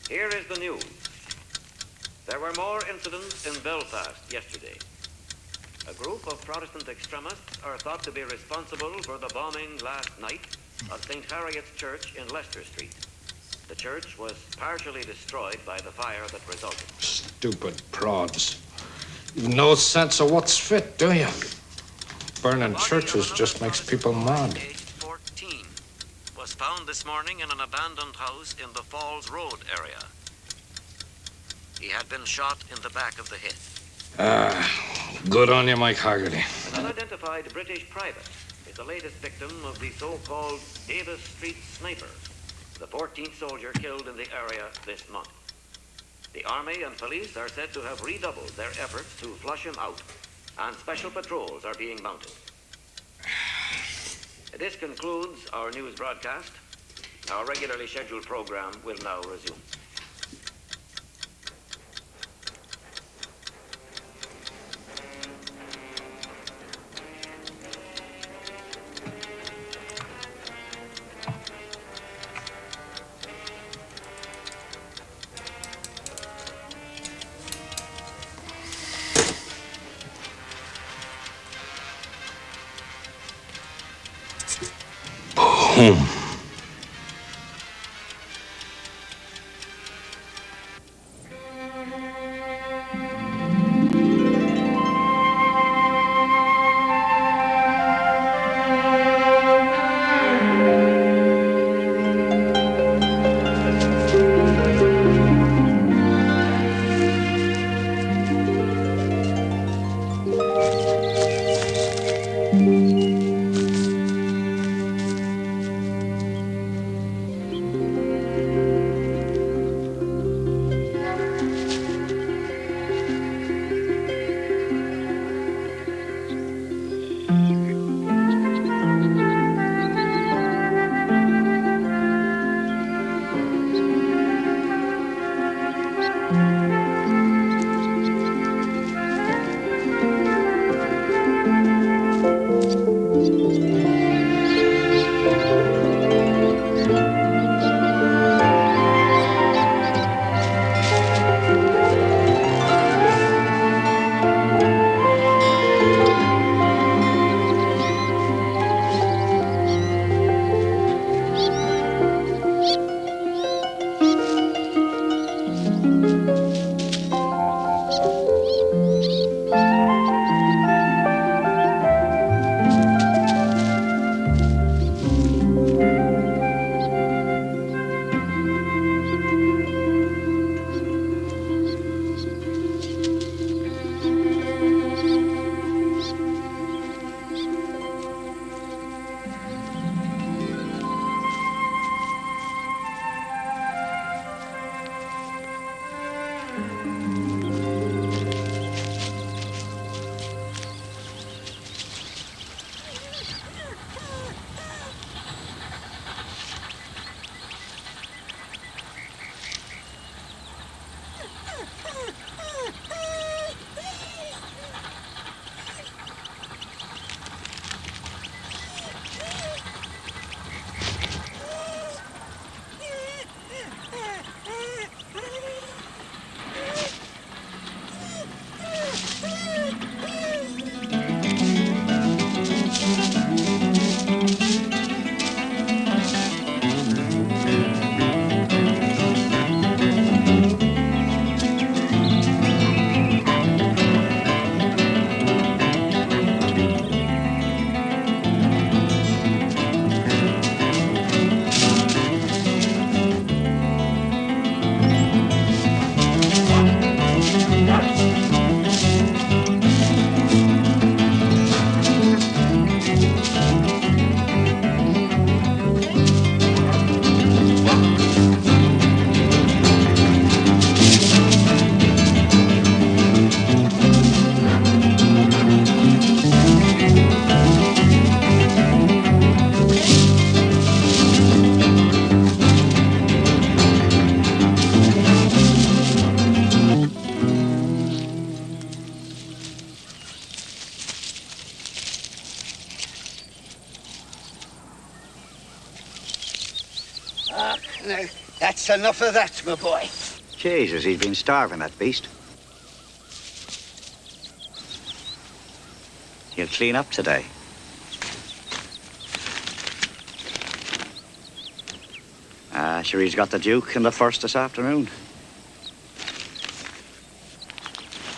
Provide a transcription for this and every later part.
Here is the news. There were more incidents in Belfast yesterday. A group of Protestant extremists are thought to be responsible for the bombing last night of St. Harriet's Church in Leicester Street. The church was partially destroyed by the fire that resulted. Stupid prods. You've no sense of what's fit, do you? Burning churches just makes people mad. Aged 14 was found this morning in an abandoned house in the Falls Road area. He had been shot in the back of the head. Good on you, Mike Haggerty. An unidentified British private is the latest victim of the so-called Davis Street sniper, the 14th soldier killed in the area this month. The army and police are said to have redoubled their efforts to flush him out, and special patrols are being mounted. This concludes our news broadcast. Our regularly scheduled program will now resume. Boom. That's enough of that, my boy. Jesus, he's been starving, that beast. He'll clean up today. Sure, he's got the Duke in the first this afternoon.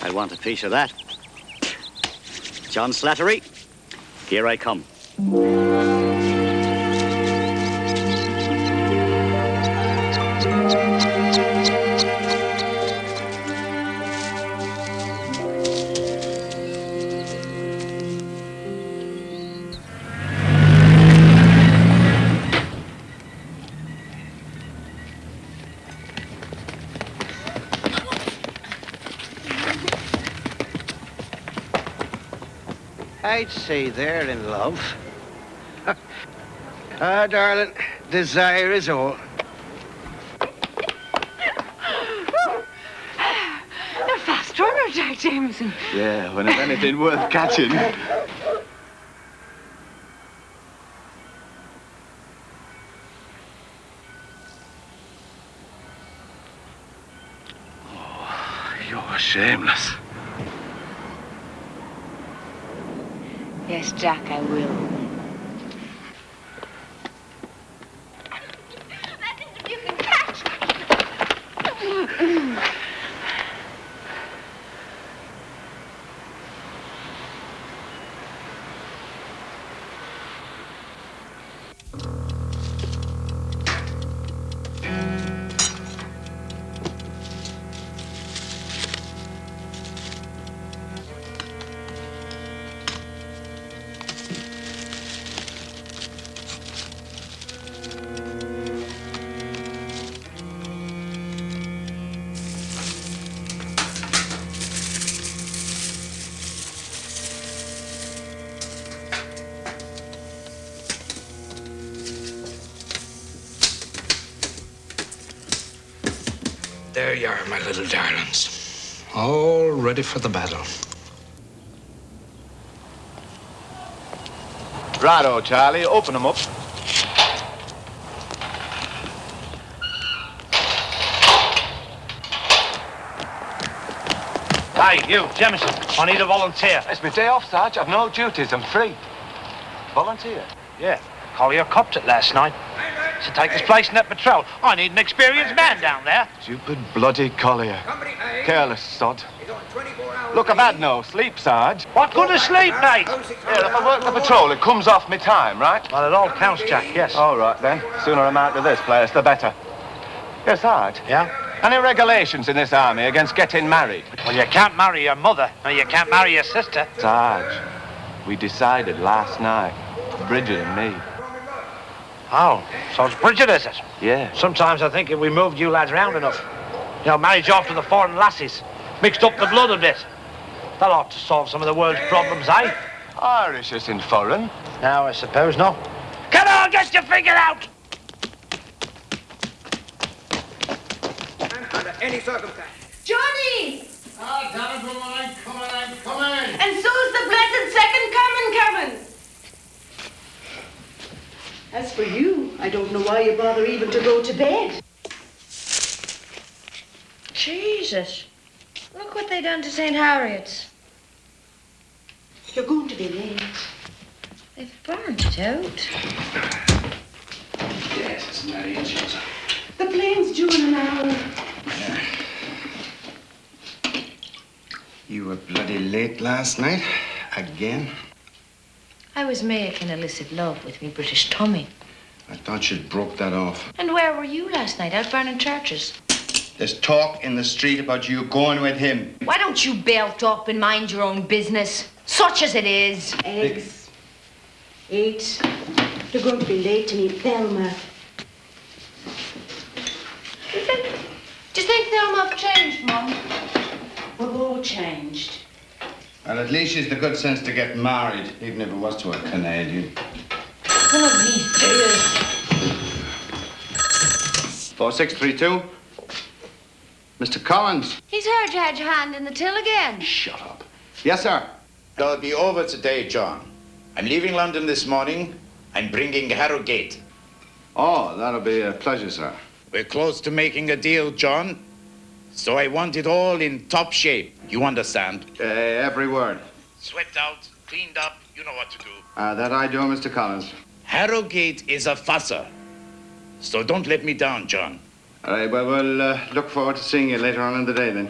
I want a piece of that. John Slattery, here I come. I'd say they're in love. Ah, darling, desire is all. You're a fast runner, Jack Jameson. Yeah, when it's anything worth catching. Oh, you're shameless. Yes, Jack, I will. Nothing you can catch. There you are, my little darlings. All ready for the battle. Righto, Charlie, open them up. Hey, you, Jemison, I need a volunteer. It's my day off, Sarge. I've no duties. I'm free. Volunteer? Yeah, Collier copped it last night. To take his place in that patrol. I need an experienced man down there. Stupid bloody Collier. Careless sod. Look, I've had no sleep, Sarge. What good is sleep, mate? Yeah, if I work the patrol, it comes off me time, right? Well, it all counts, Jack, yes. All right, then. Sooner I'm out of this place, the better. Yes, Sarge. Yeah? Any regulations in this army against getting married? Well, you can't marry your mother, and you can't marry your sister. Sarge, we decided last night, Bridget and me. Oh, so it's Bridget, is it? Yeah. Sometimes I think if we moved you lads round enough, you know, married you off to the foreign lassies, mixed up the blood a bit, that ought to solve some of the world's problems, eh? Irish isn't foreign. No, I suppose not. Come on, get your figure out! Under any circumstance. Johnny! Ah, damn it, I'm coming. And so's the blessed second coming. As for you, I don't know why you bother even to go to bed. Jesus. Look what they done to St. Harriet's. You're going to be late. They've burnt it out. Yes, it's Mary and Joseph. The plane's due in an hour. You were bloody late last night. Again. I was making illicit love with me British Tommy. I thought you'd broke that off. And where were you last night? Out burning churches? There's talk in the street about you going with him. Why don't you belt up and mind your own business? Such as it is. Eggs. 8. You're going to be late to meet Thelma. Do you think Thelma have changed, Mum? We've all changed. Well, at least she's the good sense to get married, even if it was to a Canadian. Come on, me. 4632. Mr. Collins. He's heard you had your hand in the till again. Shut up. Yes, sir. I'll be over today, John. I'm leaving London this morning. I'm bringing Harrogate. Oh, that'll be a pleasure, sir. We're close to making a deal, John. So I want it all in top shape. You understand? Every word. Swept out, cleaned up, you know what to do. That I do, Mr. Collins. Harrogate is a fusser. So don't let me down, John. All right, well, we'll look forward to seeing you later on in the day, then.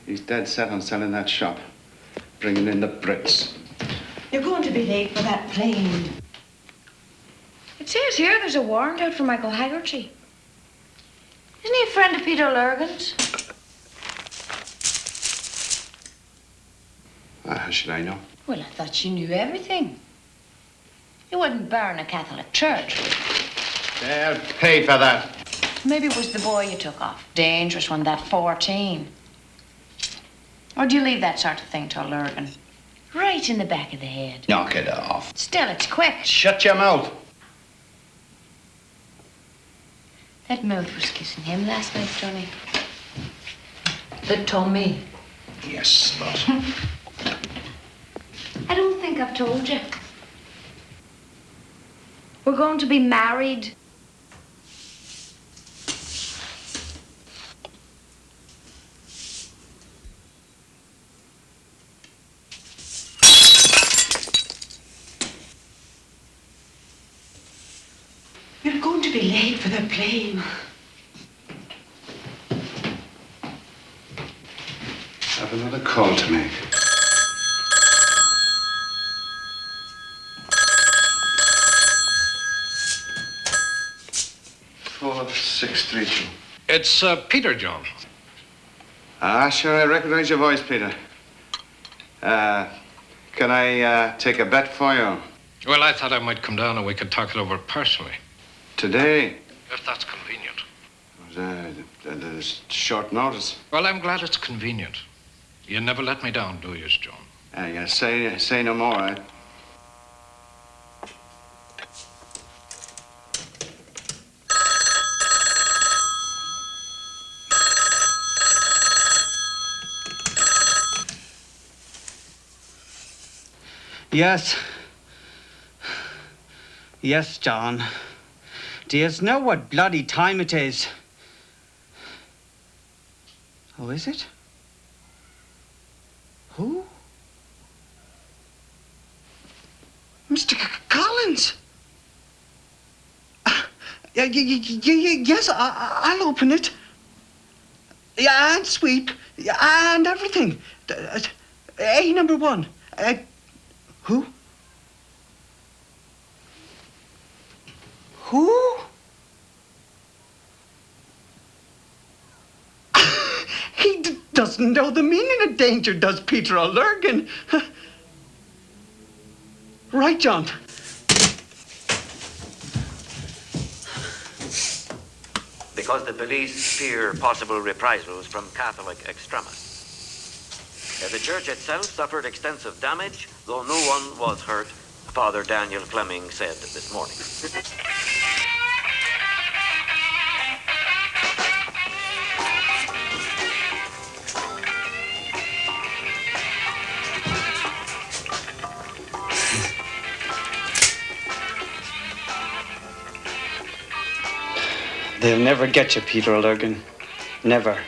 He's dead set on selling that shop, bringing in the Brits. You're going to be late for that plane. It says here there's a warrant out for Michael Haggerty. Isn't he a friend of Peter Lurgan's? How should I know? Well, I thought you knew everything. You wouldn't burn a Catholic church. They'll pay for that. Maybe it was the boy you took off. Dangerous one, that 14. Or do you leave that sort of thing to a Lurgan? Right in the back of the head. Knock it off. Still, it's quick. Shut your mouth. That mouth was kissing him last night, Johnny. The tummy. Yes, boss. I don't think I've told you. We're going to be married. You're going to be late for the plane. I have another call to make. Four, 632. It's Peter, John. Sure, I recognize your voice, Peter. Can I take a bet for you? Well, I thought I might come down and we could talk it over personally. Today? If that's convenient. There's short notice. Well, I'm glad it's convenient. You never let me down, do you, John? Yeah, say no more, eh? Yes. Yes, John. Do you know what bloody time it is? Oh, is it? Who? Mr. Collins. Yes, I'll open it. Yeah, and sweep. And everything. A number 1. Who? Who? He doesn't know the meaning of danger, does Peter O'Lurgan? Right, John. Because the police fear possible reprisals from Catholic extremists. The church itself suffered extensive damage, though no one was hurt, Father Daniel Fleming said this morning. They'll never get you, Peter O'Lurgan. Never.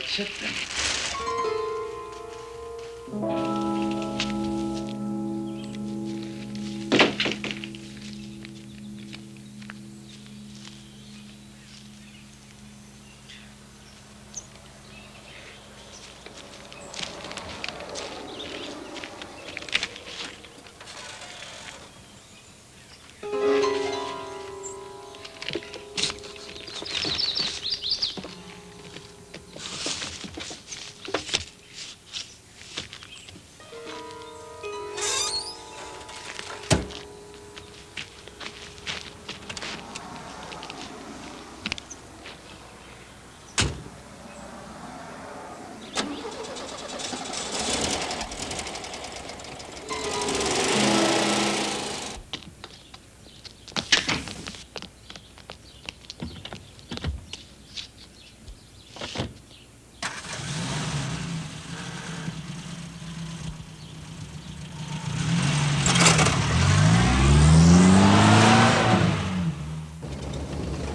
Sit then.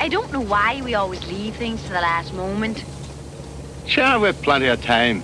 don't know why we always leave things to the last moment. Sure, we've plenty of time.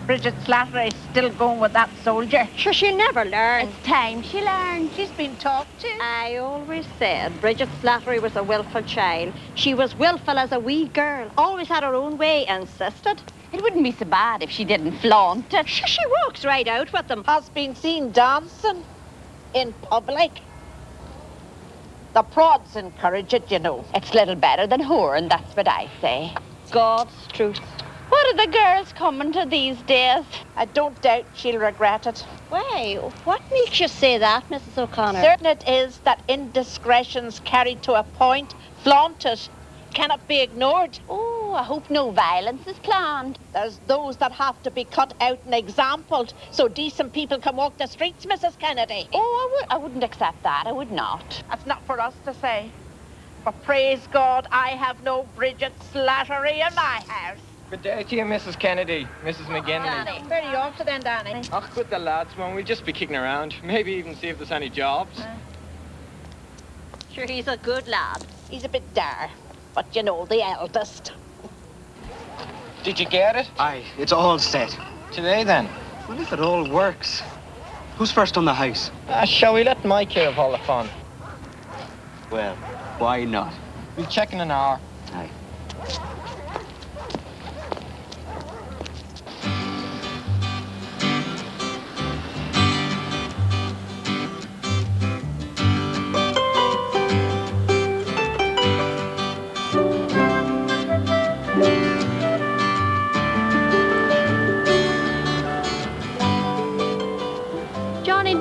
Bridget Slattery's still going with that soldier. Sure, she'll never learn. It's time she learned. She's been talked to. I always said Bridget Slattery was a willful child. She was willful as a wee girl. Always had her own way, insisted. It wouldn't be so bad if she didn't flaunt it. Sure, she walks right out with them. Has been seen dancing in public. The prods encourage it, you know. It's little better than whoring, that's what I say. God's truth. What are the girls coming to these days? I don't doubt she'll regret it. Why? What makes you say that, Mrs. O'Connor? Certain it is that indiscretions carried to a point, flaunted, cannot be ignored. Oh, I hope no violence is planned. There's those that have to be cut out and exampled so decent people can walk the streets, Mrs. Kennedy. Oh, I wouldn't accept that. I would not. That's not for us to say. But praise God, I have no Bridget Slattery in my house. Good day to you, Mrs. Kennedy, Mrs. McGinley. Where are you off to then, Danny? Oh, with the lads, man. We'll just be kicking around. Maybe even see if there's any jobs. Sure, he's a good lad. He's a bit dar, but you know, the eldest. Did you get it? Aye, it's all set. Today, then? Well, if it all works. Who's first on the house? Shall we let Mike have all the fun? Well, why not? We'll check in an hour. Aye.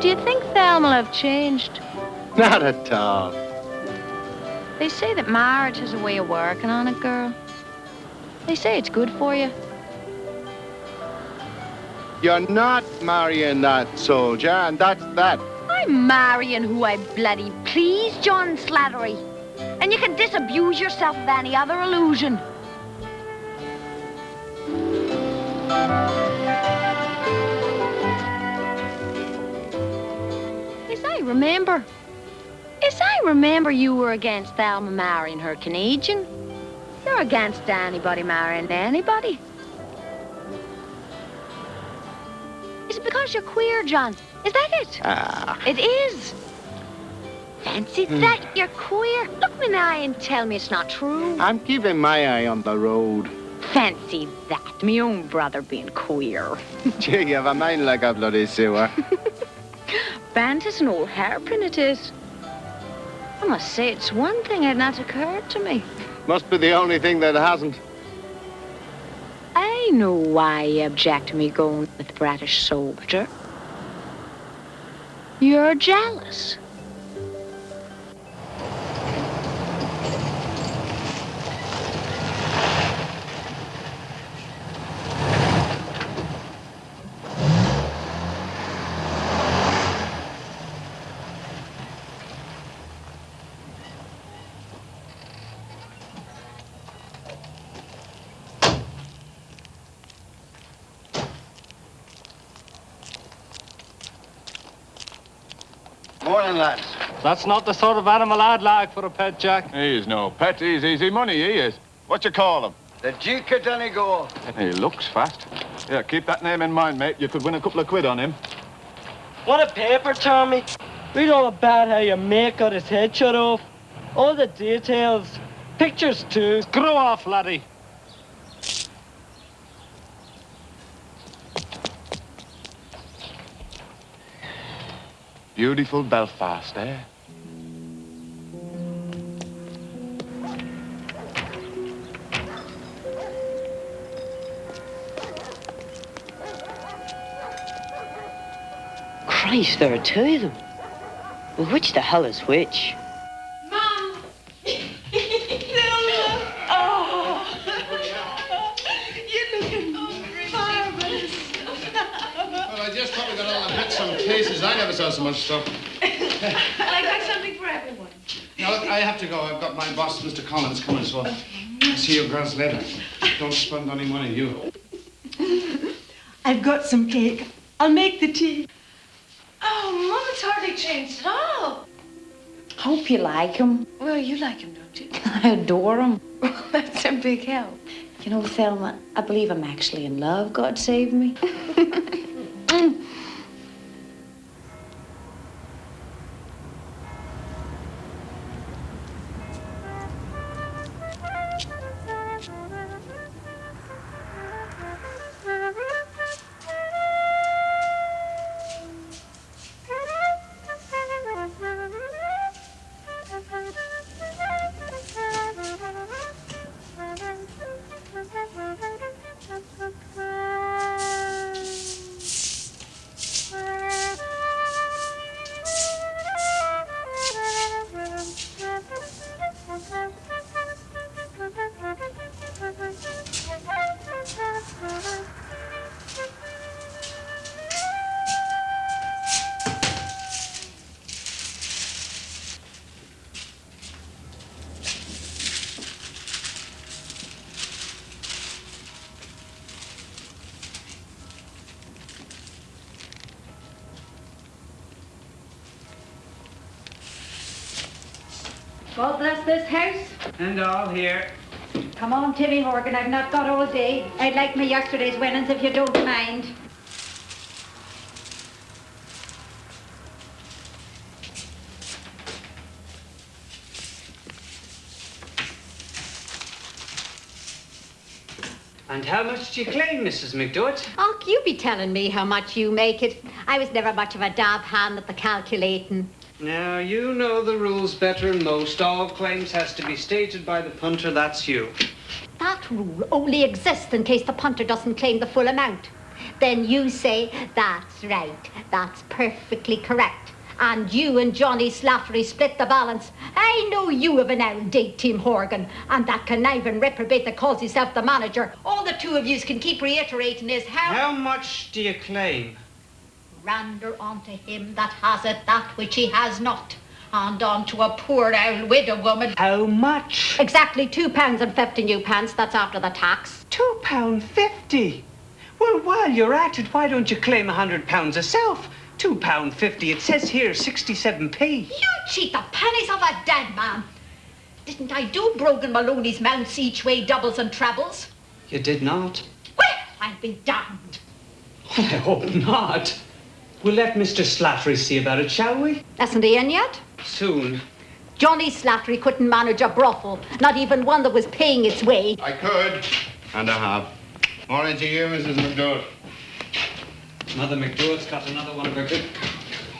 Do you think Thelma will have changed? Not at all. They say that marriage has a way of working on it, girl. They say it's good for you. You're not marrying that soldier, and that's that. I'm marrying who I bloody please, John Slattery. And you can disabuse yourself of any other illusion. As I remember, you were against Thelma marrying her Canadian. You're against anybody marrying anybody. Is it because you're queer, John? Is that it? It is. Fancy that, you're queer. Look me in the eye and tell me it's not true. I'm keeping my eye on the road. Fancy that, me own brother being queer. Gee, you have a mind like a bloody sewer. Bantis an old hairpin it is. I must say, it's one thing had not occurred to me. Must be the only thing that hasn't. I know why you object to me going with the British soldier. You're jealous. Morning, lads. That's not the sort of animal I'd like for a pet, Jack. He's no pet. He's easy money, he is. What you call him? The Duke of Donegal. He looks fast. Yeah, keep that name in mind, mate. You could win a couple of quid on him. Want a paper, Tommy? Read all about how your mate got his head shot off. All the details. Pictures, too. Screw off, laddie. Beautiful Belfast, eh? Christ, there are two of them. Well, which the hell is which? Mom! Oh! You're looking marvelous. Well, I just thought we got all the bits and pieces. I never saw so much stuff. I got something for everyone. Now, look, I have to go. I've got my boss, Mr. Collins, coming, so I'll see you girls later. Don't spend any money, you. I've got some cake. I'll make the tea. Oh, Mum, it's hardly changed at all. Hope you like him. Well, you like him, don't you? I adore him. That's a big help. You know, Thelma, I believe I'm actually in love. God save me. God bless this house. And all here. Come on, Timmy Horgan, I've not got all day. I'd like my yesterday's winnings if you don't mind. And how much do you claim, Mrs. McDodd? Oh, you be telling me how much you make it. I was never much of a dab hand at the calculating. Now, you know the rules better than most. All claims has to be stated by the punter, that's you. That rule only exists in case the punter doesn't claim the full amount. Then you say, that's right, that's perfectly correct. And you and Johnny Slattery split the balance. I know you have an old date, Tim Horgan, and that conniving reprobate that calls himself the manager. All the two of yous can keep reiterating is How much do you claim? Rander unto him that has it that which he has not, and unto a poor old widow woman. How much? Exactly £2.50, that's after the tax. £2.50? Well, while you're at it, why don't you claim £100 yourself? £2.50, it says here 67p. You cheat the pennies of a dead man. Didn't I do Brogan Maloney's mounts each way, doubles and trebles? You did not? Well, I'll be damned. I hope not. We'll let Mr. Slattery see about it, shall we? Isn't he in yet? Soon. Johnny Slattery couldn't manage a brothel, not even one that was paying its way. I could, and I have. Morning to you, Mrs. McDodd. Mother McDood's got another one of her good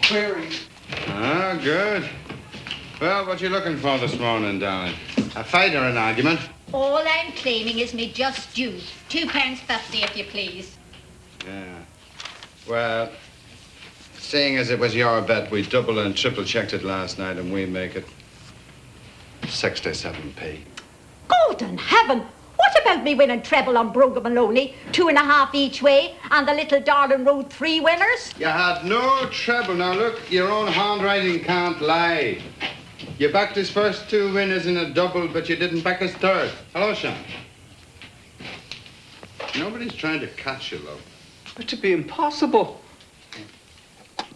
queries. Ah, good. Well, what you looking for this morning, darling? A fight or an argument? All I'm claiming is me just due. £2.50, if you please. Yeah. Well, seeing as it was your bet, we double and triple checked it last night, and we make it 67p. Golden heaven! What about me winning treble on Brogan Maloney? 2.5 each way, and the little darling rode 3 winners? You had no treble. Now, look, your own handwriting can't lie. You backed his first 2 winners in a double, but you didn't back his third. Hello, Sean. Nobody's trying to catch you, love. But to be impossible.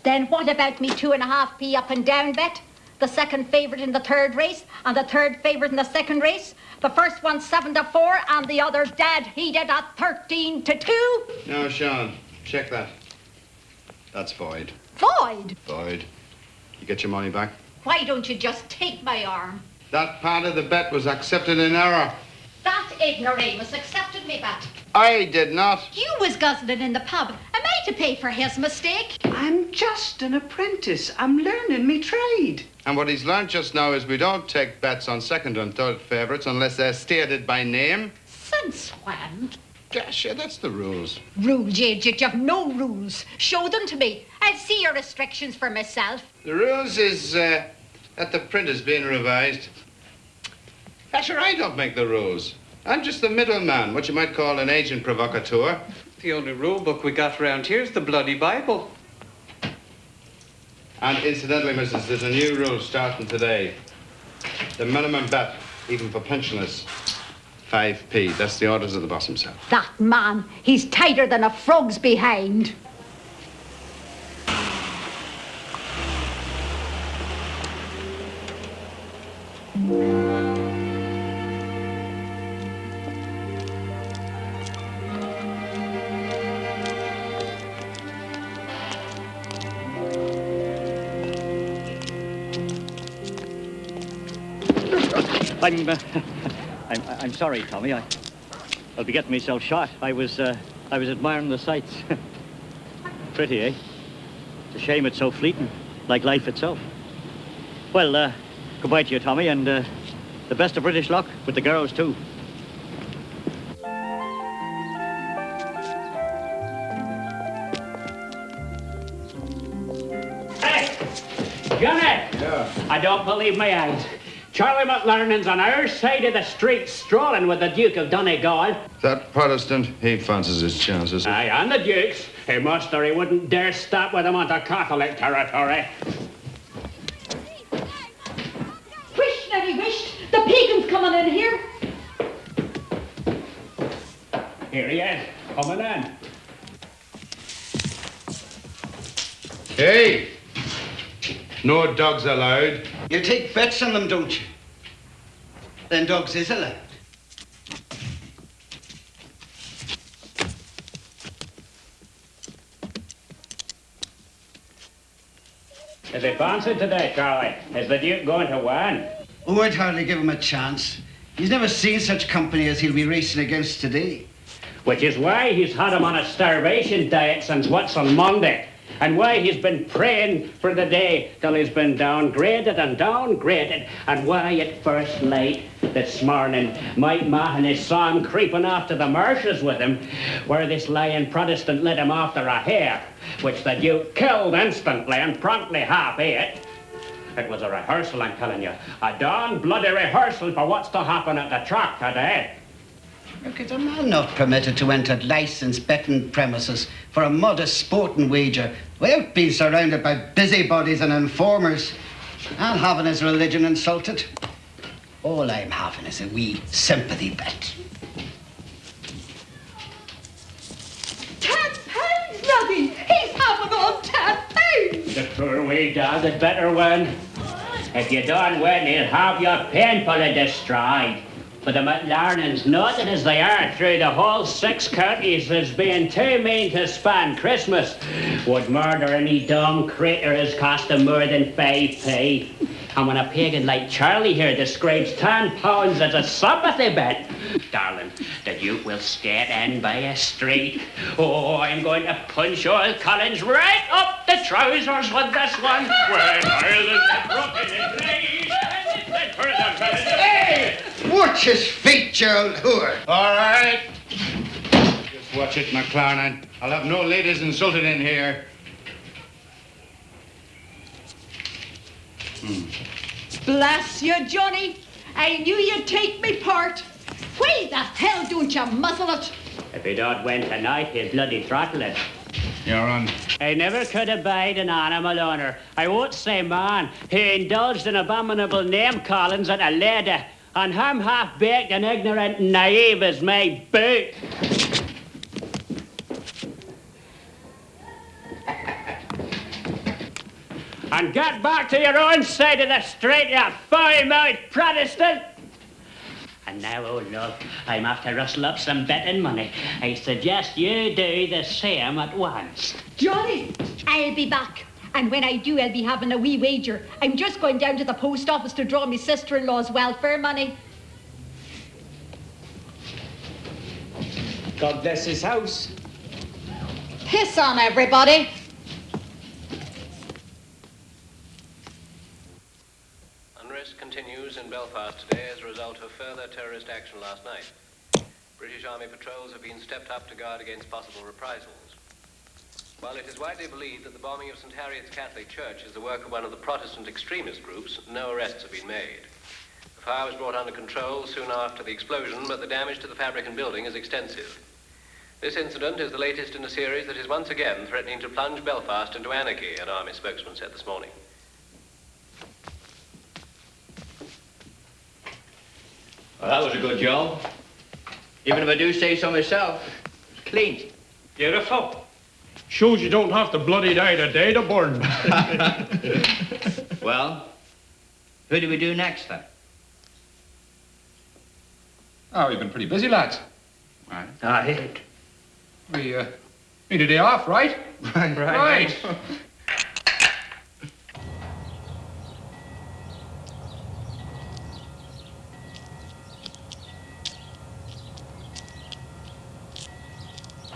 Then what about me 2.5p up and down bet? The second favourite in the third race, and the third favourite in the second race. The first one 7-4, and the other dead heated at 13-2. No, Sean, check that. That's void. Void? Void. You get your money back? Why don't you just take my arm? That part of the bet was accepted in error. That ignoramus accepted me bet. I did not. You was guzzling in the pub. Am I to pay for his mistake? I'm just an apprentice. I'm learning me trade. And what he's learned just now is we don't take bets on second and third favourites unless they're stated by name. Since when? Yeah, sure, that's the rules. Rules, you've no rules. Show them to me. I'll see your restrictions for myself. The rules is that the print is being revised. Sure, I don't make the rules. I'm just the middleman, what you might call an agent provocateur. The only rule book we got around here is the bloody Bible. And incidentally, missus, there's a new rule starting today. The minimum bet, even for pensioners, 5p. That's the orders of the boss himself. That man, he's tighter than a frog's behind. I'm sorry, Tommy. I'll be getting myself shot. I was admiring the sights. Pretty, eh? It's a shame it's so fleeting, like life itself. Well, goodbye to you, Tommy, and the best of British luck with the girls, too. Hey! Johnny! Yeah? I don't believe my eyes. Charlie McLernand's on our side of the street strolling with the Duke of Donegal. That Protestant, he fancies his chances. Aye, and the Duke's. He must or he wouldn't dare stop with him onto Catholic territory. Wish, Nelly, wish. The pagan's coming in here. Here he is, coming in. Hey! No dogs allowed. You take bets on them, don't you? Then dogs is allowed. Is he fancy today, Charlie? Is the Duke going to win? Oh, I'd hardly give him a chance. He's never seen such company as he'll be racing against today. Which is why he's had him on a starvation diet since what's on Monday. And why he's been praying for the day till he's been downgraded and downgraded. And why at first light this morning, Mike Mahoney saw him creeping off to the marshes with him, where this lying Protestant led him after a hare, which the Duke killed instantly and promptly half ate. It was a rehearsal, I'm telling you. A darn bloody rehearsal for what's to happen at the track today. Look, is a man not permitted to enter licensed betting premises for a modest sporting wager without being surrounded by busybodies and informers and having his religion insulted? All I'm having is a wee sympathy bet. £10, Nelly! He's having on £10! The poor wee dog had better win. If you don't win, he'll have you painfully destroyed. But the McLarnans, noted as they are through the whole 6 counties as being too mean to spend Christmas, would murder any dumb creature as cost them more than 5p. And when a pagan like Charlie here describes £10 as a sympathy bet, darling, the Duke will skate in by a street. Oh, I'm going to punch old Collins right up the trousers with this one. When Ireland's broken in place, and for the Hey! Watch his feet, you old whore. All right. Just watch it, McLarnan. I'll have no ladies insulted in here. Bless you, Johnny. I knew you'd take me part. Why the hell don't you muzzle it? If he don't win tonight, he'll bloody throttle it. You're on. I never could abide an animal owner. I won't say man, who indulged in abominable name-callings at a lady, and him half-baked and ignorant and naive as my boot. And get back to your own side of the street, you foul-mouthed Protestant! And now, oh love, I'm after rustle up some betting money. I suggest you do the same at once. Johnny, I'll be back. And when I do, I'll be having a wee wager. I'm just going down to the post office to draw my sister-in-law's welfare money. God bless his house. Piss on everybody. Unrest continues in Belfast today as a result of further terrorist action last night. British Army patrols have been stepped up to guard against possible reprisals. While it is widely believed that the bombing of St. Harriet's Catholic Church is the work of one of the Protestant extremist groups, no arrests have been made. The fire was brought under control soon after the explosion, but the damage to the fabric and building is extensive. This incident is the latest in a series that is once again threatening to plunge Belfast into anarchy, an army spokesman said this morning. Well, that was a good job. Even if I do say so myself, it's clean. Beautiful. Shows you don't have to bloody die the day to burn. Well, who do we do next, then? Oh, we've been pretty busy, lads. Right. Aye. We need a day off, right? Right.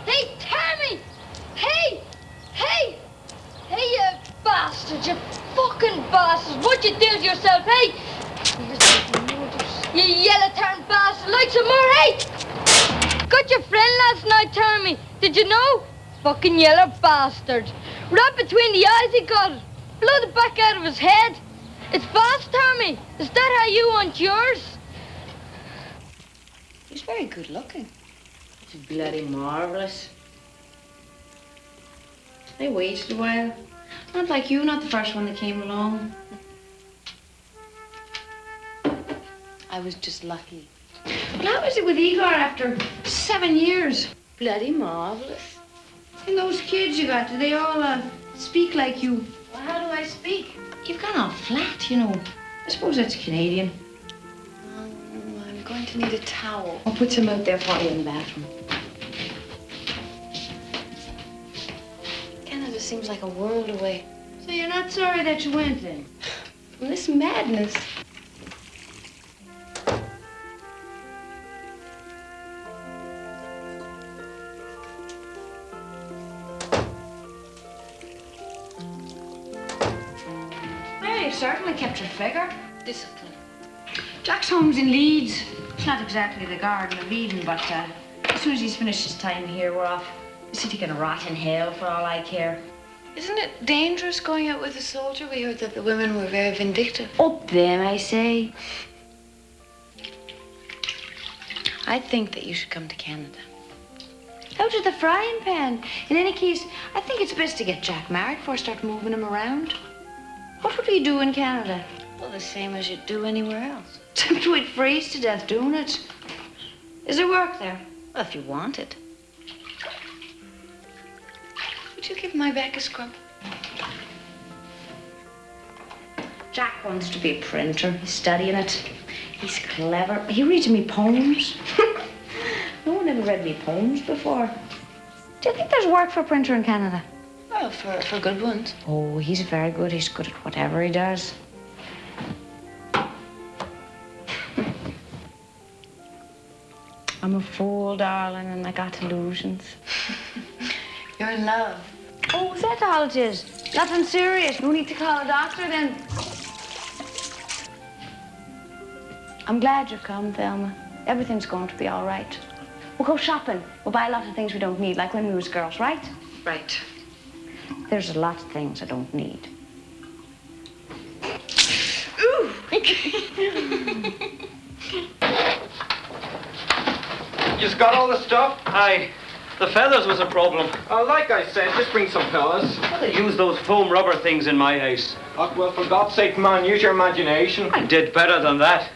Hey, Tammy! Hey! Hey! Hey, you bastard! You fucking bastard! What'd you do to yourself, hey? You yellow-turned bastard! Like some more, hey! Got your friend last night, Tammy. Did you know? Fucking yellow bastard. Right between the eyes he got it. Blew the back out of his head. It's fast, Tammy. Is that how you want yours? He's very good looking. He's bloody marvellous. I waited a while. Not like you, not the first one that came along. I was just lucky. Well, how is it with Igor after 7 years? Bloody marvellous. And those kids you got, do they all speak like you? Well, how do I speak? You've gone all flat, you know. I suppose that's Canadian. I'm going to need a towel. I'll put some out there for you in the bathroom. Canada seems like a world away. So you're not sorry that you went then? From this madness. Certainly kept your figure. Discipline. Jack's home's in Leeds. It's not exactly the Garden of Eden, but as soon as he's finished his time here, we're off. The city can rot in hell for all I care. Isn't it dangerous going out with a soldier? We heard that the women were very vindictive. Up them, I say. I think that you should come to Canada. Out of the frying pan. In any case, I think it's best to get Jack married before I start moving him around. What would we do in Canada? Well, the same as you'd do anywhere else. Except we'd freeze to death doing it. Is there work there? Well, if you want it. Would you give my back a scrub? Jack wants to be a printer. He's studying it. He's clever. He reads me poems. No one ever read me poems before. Do you think there's work for a printer in Canada? Well, for good ones. Oh, he's very good. He's good at whatever he does. I'm a fool, darling, and I got illusions. You're in love. Oh, is that all it is? Nothing serious. No need to call a doctor, then. I'm glad you've come, Thelma. Everything's going to be all right. We'll go shopping. We'll buy a lot of things we don't need, like when we was girls, right? Right. There's a lot of things I don't need. Ooh! You've got all the stuff? Aye. The feathers was a problem. Like I said, just bring some pillows. Well, they use those foam rubber things in my house. Oh, well, for God's sake, man, use your imagination. I did better than that.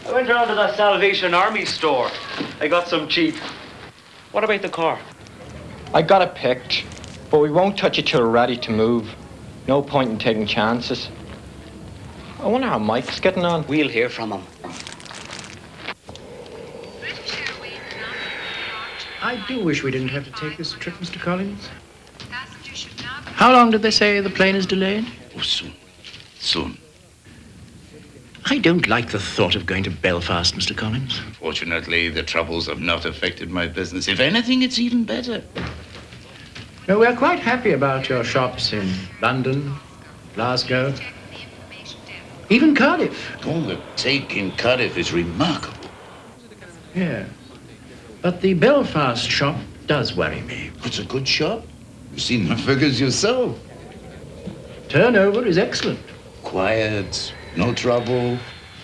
I went round to that Salvation Army store. I got some cheap. What about the car? I got it picked, but we won't touch it till we're ready to move. No point in taking chances. I wonder how Mike's getting on. We'll hear from him. I do wish we didn't have to take this trip, Mr. Collins. How long did they say the plane is delayed? Oh, soon. Soon. I don't like the thought of going to Belfast, Mr. Collins. Fortunately, the troubles have not affected my business. If anything, it's even better. No, we're quite happy about your shops in London, Glasgow, even Cardiff. Oh, the take in Cardiff is remarkable. Yeah. But the Belfast shop does worry me. It's a good shop. You've seen the figures yourself. Turnover is excellent. Quiet, no trouble.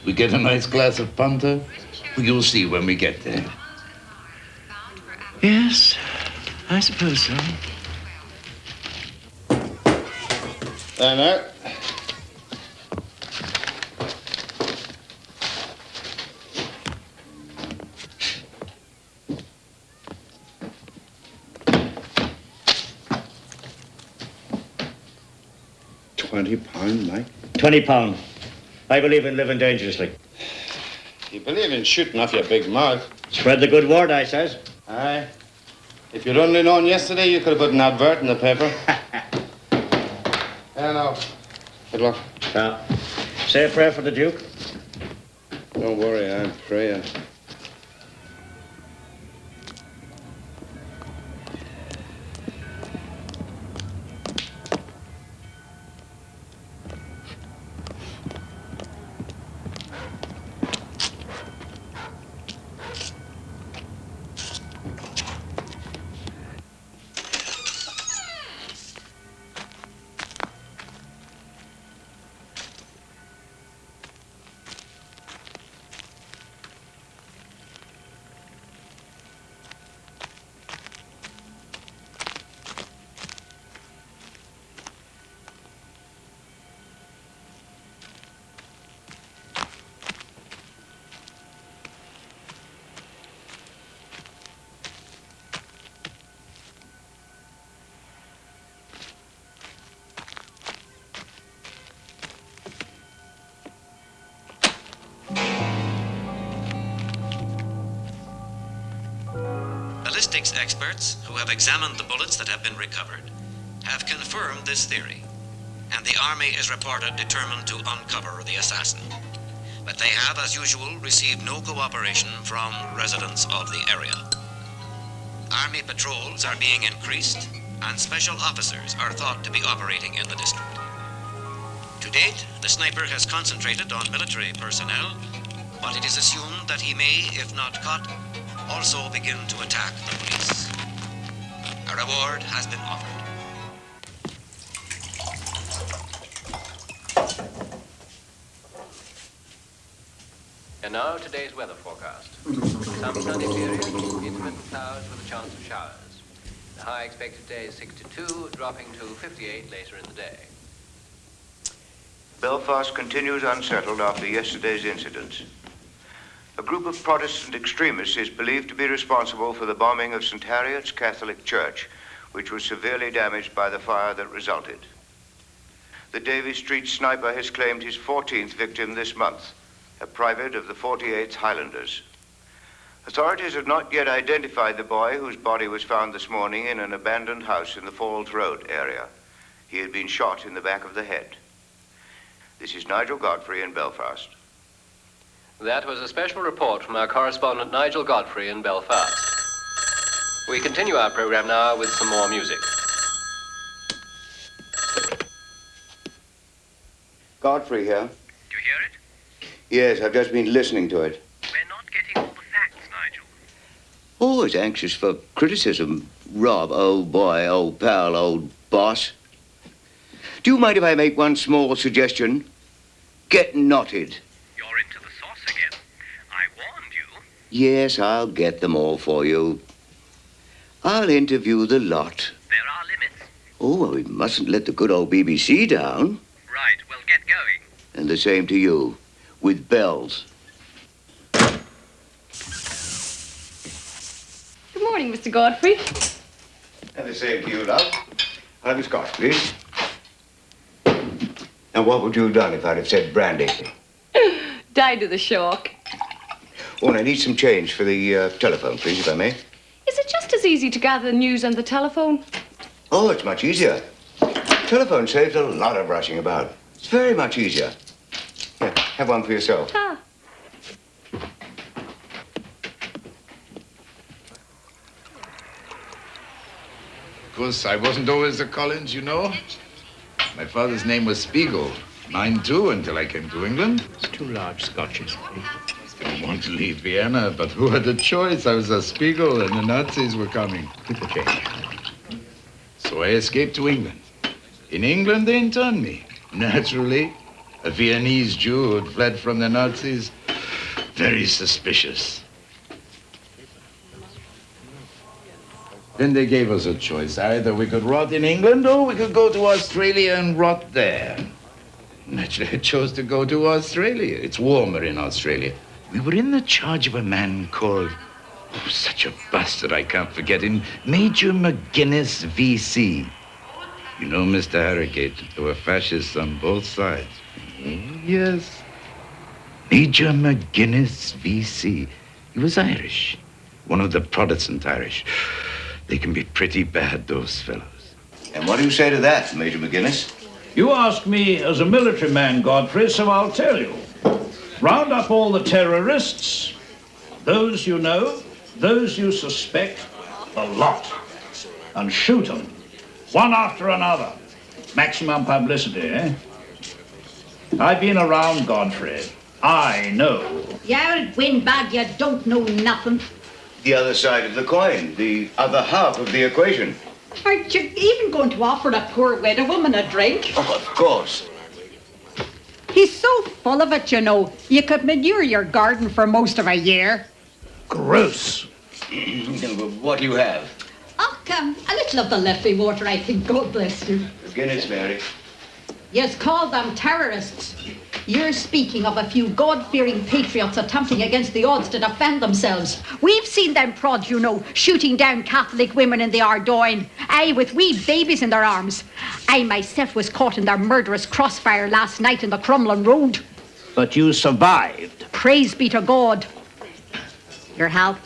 We get a nice glass of punter. You'll see when we get there. Yes, I suppose so. There. £20, Mike. £20. I believe in living dangerously. You believe in shooting off your big mouth. Spread the good word, I says. Aye. If you'd only known yesterday, you could have put an advert in the paper. Hello. Good luck. Say a prayer for the Duke. Don't worry, I'm praying. Ballistics experts who have examined the bullets that have been recovered have confirmed this theory, and the Army is reported determined to uncover the assassin. But they have, as usual, received no cooperation from residents of the area. Army patrols are being increased, and special officers are thought to be operating in the district. To date, the sniper has concentrated on military personnel, but it is assumed that he may, if not caught, also begin to attack the police. A reward has been offered. And now today's weather forecast. Some sunny period, intermittent clouds with a chance of showers. The high expected today is 62, dropping to 58 later in the day. Belfast continues unsettled after yesterday's incidents. A group of Protestant extremists is believed to be responsible for the bombing of St. Harriet's Catholic Church, which was severely damaged by the fire that resulted. The Davy Street sniper has claimed his 14th victim this month, a private of the 48th Highlanders. Authorities have not yet identified the boy whose body was found this morning in an abandoned house in the Falls Road area. He had been shot in the back of the head. This is Nigel Godfrey in Belfast. That was a special report from our correspondent Nigel Godfrey in Belfast. We continue our program now with some more music. Godfrey here. Do you hear it? Yes, I've just been listening to it. We're not getting all the facts, Nigel. Always anxious for criticism, Rob. Oh boy, old pal, old boss. Do you mind if I make one small suggestion? Get knotted. You're into the sauce again. I warned you. Yes, I'll get them all for you. I'll interview the lot. There are limits. Oh, well, we mustn't let the good old BBC down. Right, well, get going. And the same to you, with bells. Good morning, Mr. Godfrey. And the same to you, love. I'll have a scotch, please. And what would you have done if I'd have said brandy? Died of the shock. Oh, and I need some change for the telephone, please, if I may. Is it just as easy to gather news on the telephone? Oh, it's much easier. Telephone saves a lot of rushing about. It's very much easier. Here, have one for yourself. Ah. Of course, I wasn't always a Collins, you know. My father's name was Spiegel. Mine, too, until I came to England. 2 large scotches, please. Didn't want to leave Vienna, but who had a choice? I was a Spiegel, and the Nazis were coming. Keep the change. So I escaped to England. In England, they interned me. Naturally, a Viennese Jew who had fled from the Nazis. Very suspicious. Then they gave us a choice. Either we could rot in England or we could go to Australia and rot there. Naturally, I chose to go to Australia. It's warmer in Australia. We were in the charge of a man called, oh, such a bastard I can't forget him, Major McGuinness, V.C. You know, Mr. Harrogate, there were fascists on both sides. Yes. Major McGuinness, V.C. He was Irish. One of the Protestant Irish. They can be pretty bad, those fellows. And what do you say to that, Major McGuinness? You ask me as a military man, Godfrey, so I'll tell you. Round up all the terrorists, those you know, those you suspect, a lot, and shoot them, one after another. Maximum publicity, eh? I've been around, Godfrey. I know. You old windbag, you don't know nothing. The other side of the coin, the other half of the equation. Aren't you even going to offer a poor widow woman a drink? Oh, of course. He's so full of it, you know. You could manure your garden for most of a year. Gross. What do you have? Oh, a little of the lefty water, I think. God bless you. Guinness, Mary. Yes, call them terrorists. You're speaking of a few God-fearing patriots attempting against the odds to defend themselves. We've seen them prod, you know, shooting down Catholic women in the Ardoyne. Aye, with wee babies in their arms. I myself was caught in their murderous crossfire last night in the Crumlin Road. But you survived. Praise be to God. Your health.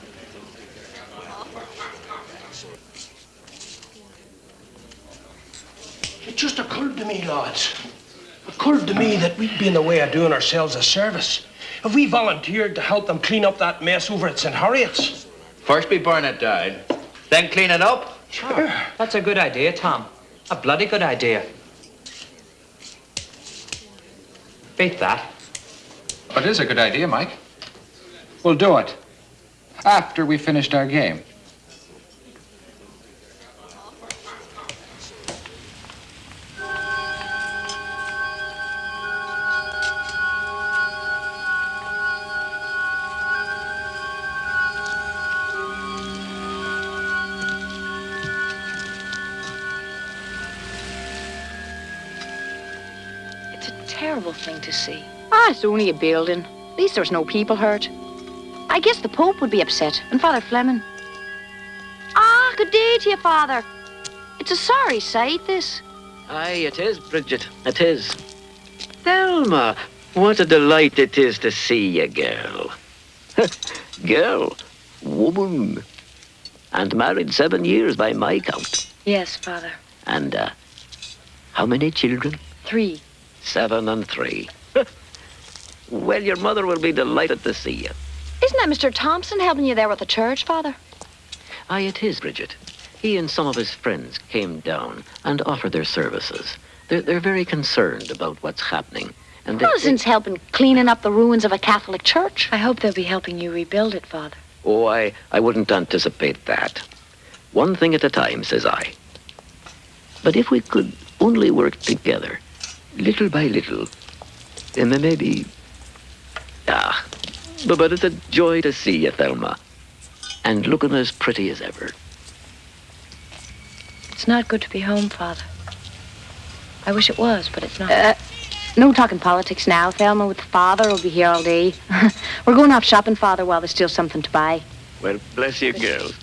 It just occurred to me, lads. Occurred to me that we'd be in the way of doing ourselves a service if we volunteered to help them clean up that mess over at St. Harriet's. First we burn it down, then clean it up. Sure. That's a good idea, Tom. A bloody good idea. Beat that. It is a good idea, Mike. We'll do it after we finished our game. Terrible thing to see. It's only a building. At least there's no people hurt. I guess the Pope would be upset, and Father Fleming. Good day to you, Father. It's a sorry sight, this. Aye, it is, Bridget. It is. Thelma, what a delight it is to see you, girl. Girl, woman. And married 7 years by my count. Yes, Father. And, how many children? 3. 7 and 3. Well, your mother will be delighted to see you. Isn't that Mr. Thompson helping you there with the church, Father? Aye, it is, Bridget. He and some of his friends came down and offered their services. They're very concerned about what's happening. And Protestants helping cleaning up the ruins of a Catholic church. I hope they'll be helping you rebuild it, Father. Oh, I wouldn't anticipate that. One thing at a time, says I. But if we could only work together, little by little, then there may be... But it's a joy to see you, Thelma. And looking as pretty as ever. It's not good to be home, Father. I wish it was, but it's not. No talking politics now. Thelma with the Father will be here all day. We're going off shopping, Father, while there's still something to buy. Well, bless you, girls.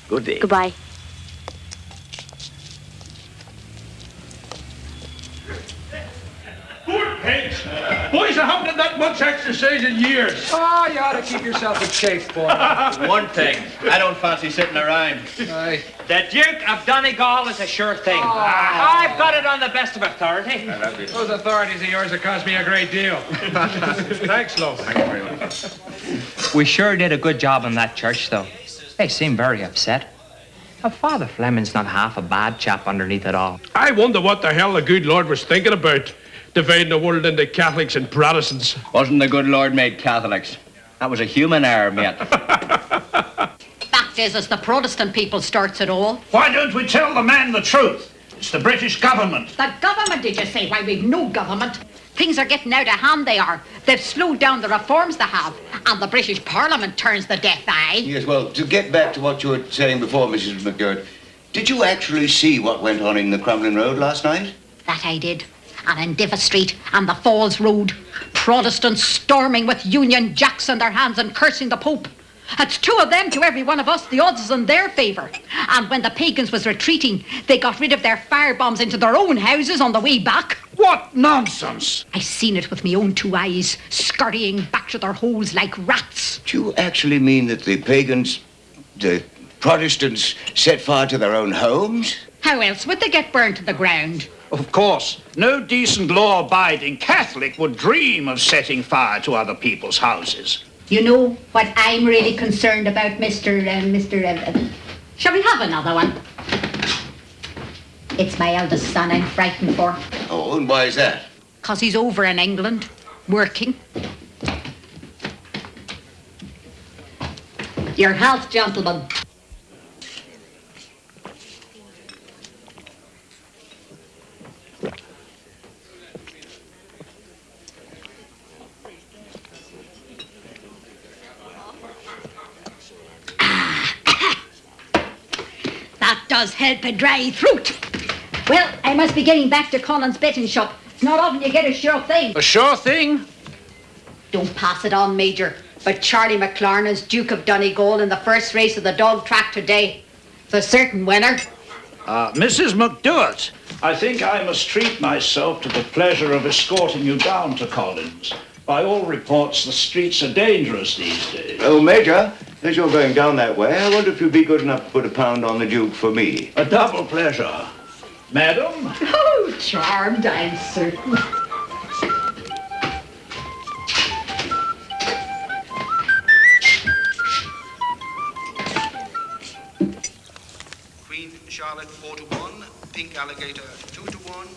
Good day. Goodbye. Boys, I haven't done that much exercise in years. Oh, you ought to keep yourself in shape, boy. One thing, I don't fancy sitting around. Aye. The Duke of Donegal is a sure thing. I've got it on the best of authority. Those authorities of yours have cost me a great deal. Thanks, love. Thank you very much. We sure did a good job in that church, though. They seem very upset. Now, Father Fleming's not half a bad chap underneath it all. I wonder what the hell the good Lord was thinking about, dividing the world into Catholics and Protestants. Wasn't the good Lord made Catholics? That was a human error, mate. Fact is, it's the Protestant people starts it all. Why don't we tell the man the truth? It's the British government. The government, did you say? Why, we've no government. Things are getting out of hand, they are. They've slowed down the reforms they have, and the British Parliament turns the deaf eye. Yes, well, to get back to what you were saying before, Mrs. McGirt, did you actually see what went on in the Crumlin Road last night? That I did. And in Diva Street and the Falls Road, Protestants storming with Union Jacks in their hands and cursing the Pope. It's 2 of them to every one of us. The odds is in their favour. And when the pagans was retreating, they got rid of their firebombs into their own houses on the way back. What nonsense! I seen it with my own 2 eyes, scurrying back to their holes like rats. Do you actually mean that the pagans, the Protestants, set fire to their own homes? How else would they get burned to the ground? Of course, no decent law-abiding Catholic would dream of setting fire to other people's houses. You know what I'm really concerned about, Mr. Shall we have another one? It's my eldest son I'm frightened for. Oh, and why is that? 'Cause he's over in England, working. Your health, gentlemen. That does help a dry throat. Well, I must be getting back to Colin's betting shop. It's not often you get a sure thing. A sure thing? Don't pass it on, Major. But Charlie McLaren is Duke of Donegal in the first race of the dog track today. The certain winner. Mrs. McDowett, I think I must treat myself to the pleasure of escorting you down to Collins. By all reports, the streets are dangerous these days. Oh, Major, as you're going down that way, I wonder if you'd be good enough to put a pound on the Duke for me. A double pleasure. Madam? Oh, charmed, I'm certain. Queen Charlotte 4-1, Pink Alligator 2-1.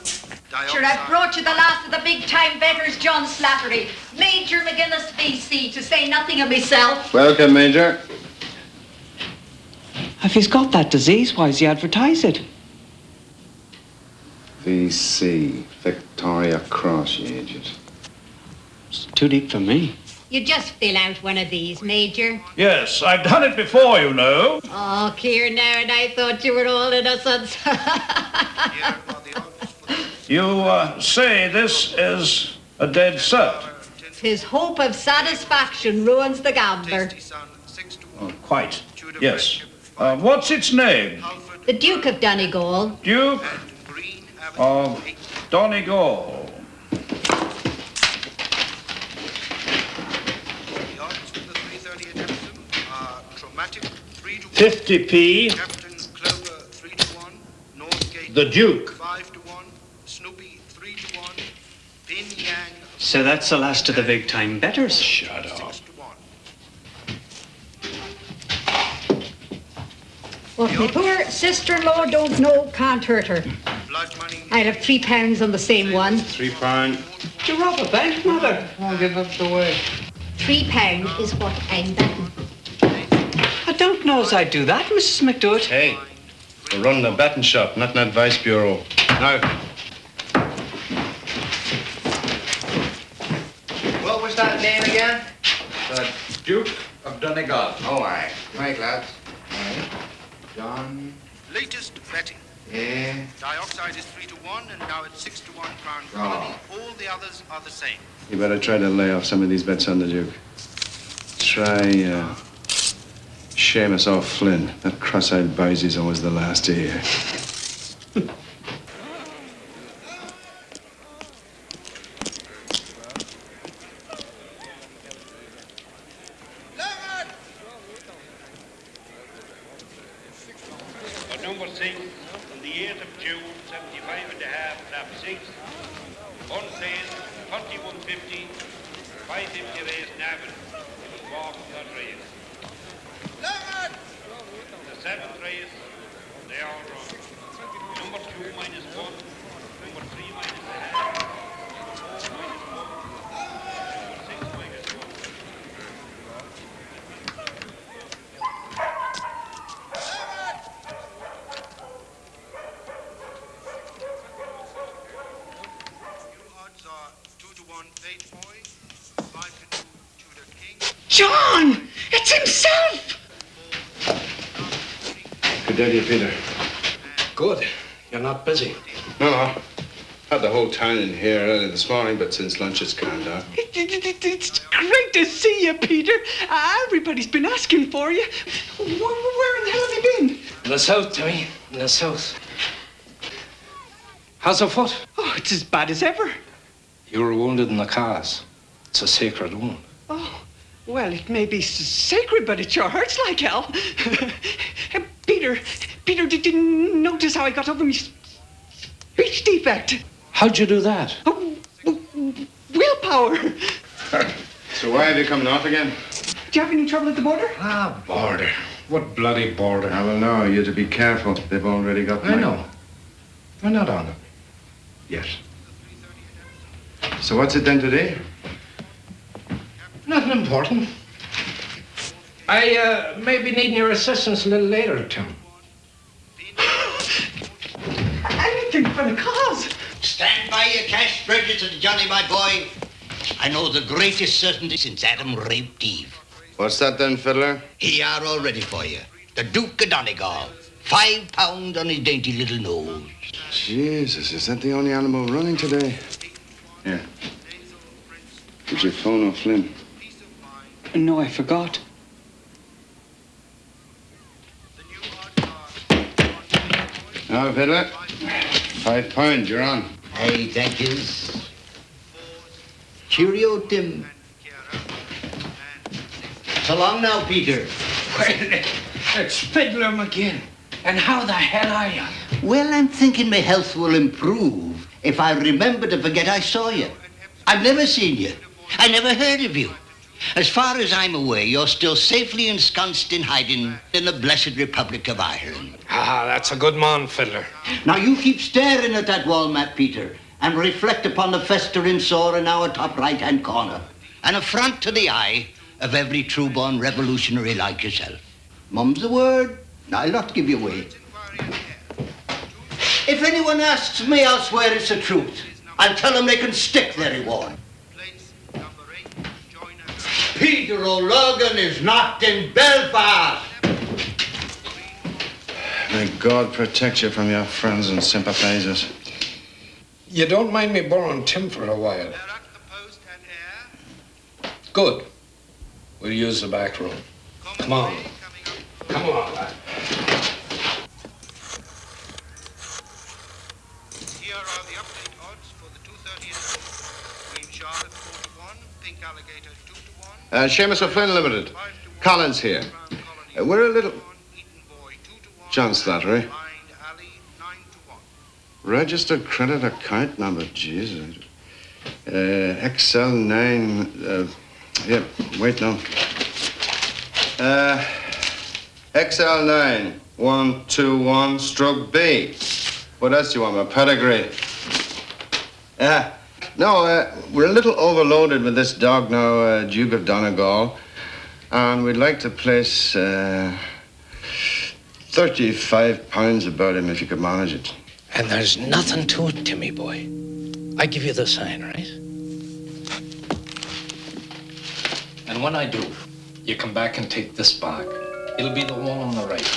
Sure, I've brought you the last of the big-time betters, John Slattery. Major McGuinness, VC, to say nothing of myself. Welcome, Major. If he's got that disease, why does he advertise it? VC, Victoria Cross, you idiot. It's too deep for me. You just fill out one of these, Major. Yes, I've done it before, you know. Oh, clear now, and I thought you were all innocent. You say this is a dead cert. His hope of satisfaction ruins the gambler. Oh, quite. Yes. What's its name? The Duke of Donegal. Duke of Donegal. The odds for the 3:30 at Epsom are Traumatic 3-1. 50p. Captain Clover 3-1. Northgate The Duke. 5-1. Snoopy 3-1. Pin Yang. So that's the last of the big-time betters. Shut up. What my poor sister-in-law don't know can't hurt her. I'd have £3 on the same one. £3. Did you rob a bank, Mother? I'll give up the way. £3 is what I'm betting. I don't know as I'd do that, Mrs. McDowett. Hey, we're running a betting shop, not an advice bureau. Now. What was that name again? The Duke of Donegal. Oh, aye. Right, lads. Aye. John. Latest betting. Yeah. Dioxide is 3-1, and now it's 6-1 Crown Oh. Colony. All the others are the same. You better try to lay off some of these bets on the Duke. Try, Seamus off Flynn. That cross-eyed Bowsie's always the last to hear. Number 6, on the 8th of June, 75.5, lap 6. On place, 31.50, 5.50 race Navin. It was walked that race. The 7th race, they all wrong. Number 2 minus 1, number 3 minus a half, number 4 minus 1, number 6 minus 1. John! It's himself! Good day to you, Peter. Good. You're not busy. No. Had the whole town in here early this morning, but since lunch it's calmed down. It's great to see you, Peter. Everybody's been asking for you. Where in the hell have you been? In the south, Timmy. In the south. How's the foot? Oh, it's as bad as ever. You were wounded in the cause. It's a sacred wound. Oh, well, it may be sacred, but it sure hurts like hell. Peter, did you notice how I got over my speech defect? How'd you do that? Oh, willpower. So why have you come north again? Do you have any trouble at the border? Ah, border. What bloody border? I will know. You're to be careful. They've already got I know. We're not on it. Yet. So what's it then today? Nothing important. I may be needing your assistance a little later, Tim. Anything for the cause. Stand by your cash, Bridget and Johnny, my boy. I know the greatest certainty since Adam raped Eve. What's that then, Fiddler? Here are all ready for you. The Duke of Donegal. £5 on his dainty little nose. Jesus, is that the only animal running today? Here. Did you phone O'Flynn? No, I forgot. Now, Fiddler. £5, you're on. Hey, thank yous. Cheerio, Tim. So long now, Peter. Well, it's Fiddler McCann. And how the hell are you? Well, I'm thinking my health will improve if I remember to forget I saw you. I've never seen you. I never heard of you. As far as I'm aware, you're still safely ensconced in hiding in the blessed Republic of Ireland. Ah, that's a good man, Fiddler. Now, you keep staring at that wall map, Peter, and reflect upon the festering sore in our top right-hand corner. An affront to the eye of every true-born revolutionary like yourself. Mum's the word. I'll not give you away. If anyone asks me, I'll swear it's the truth. I'll tell them they can stick their reward. Peter O'Logan is not in Belfast. May God protect you from your friends and sympathizers. You don't mind me borrowing Tim for a while? Good. We'll use the back room. Come on. Come on, lad. Here are the update odds for the 2:30 Queen Charlotte 4-1, Pink Alligator 2-1. Seamus O'Flynn Limited. Collins here. We're a little... John Slattery. Registered credit account number, Jesus. XL9... yeah, wait now. XL9 121-B. What else do you want? My pedigree. No, we're a little overloaded with this dog now, Duke of Donegal, and we'd like to place £35 about him if you could manage it. And there's nothing to it, Timmy boy. I give you the sign, right? And when I do, you come back and take this bag. It'll be the one on the right.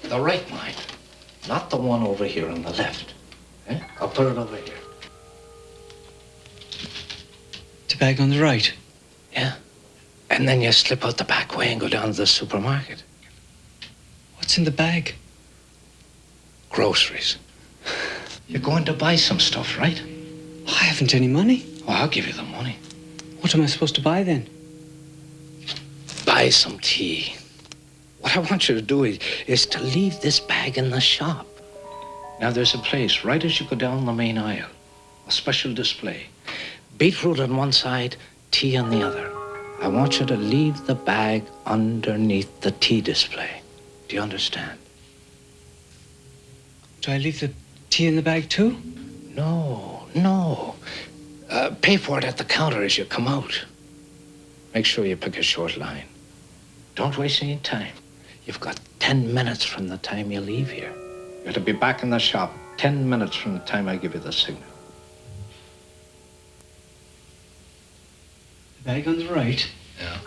The right, mind. Not the one over here on the left. Eh? I'll put it over here. The bag on the right? Yeah. And then you slip out the back way and go down to the supermarket. What's in the bag? Groceries. You're going to buy some stuff, right? I haven't any money. Oh, I'll give you the money. What am I supposed to buy then? Buy some tea. What I want you to do is to leave this bag in the shop. Now, there's a place right as you go down the main aisle. A special display. Beetroot on one side, tea on the other. I want you to leave the bag underneath the tea display. Do you understand? Do I leave the tea in the bag too? No. Pay for it at the counter as you come out. Make sure you pick a short line. Don't waste any time. You've got 10 minutes from the time you leave here. You're to be back in the shop 10 minutes from the time I give you the signal. The bag on the right? Yeah.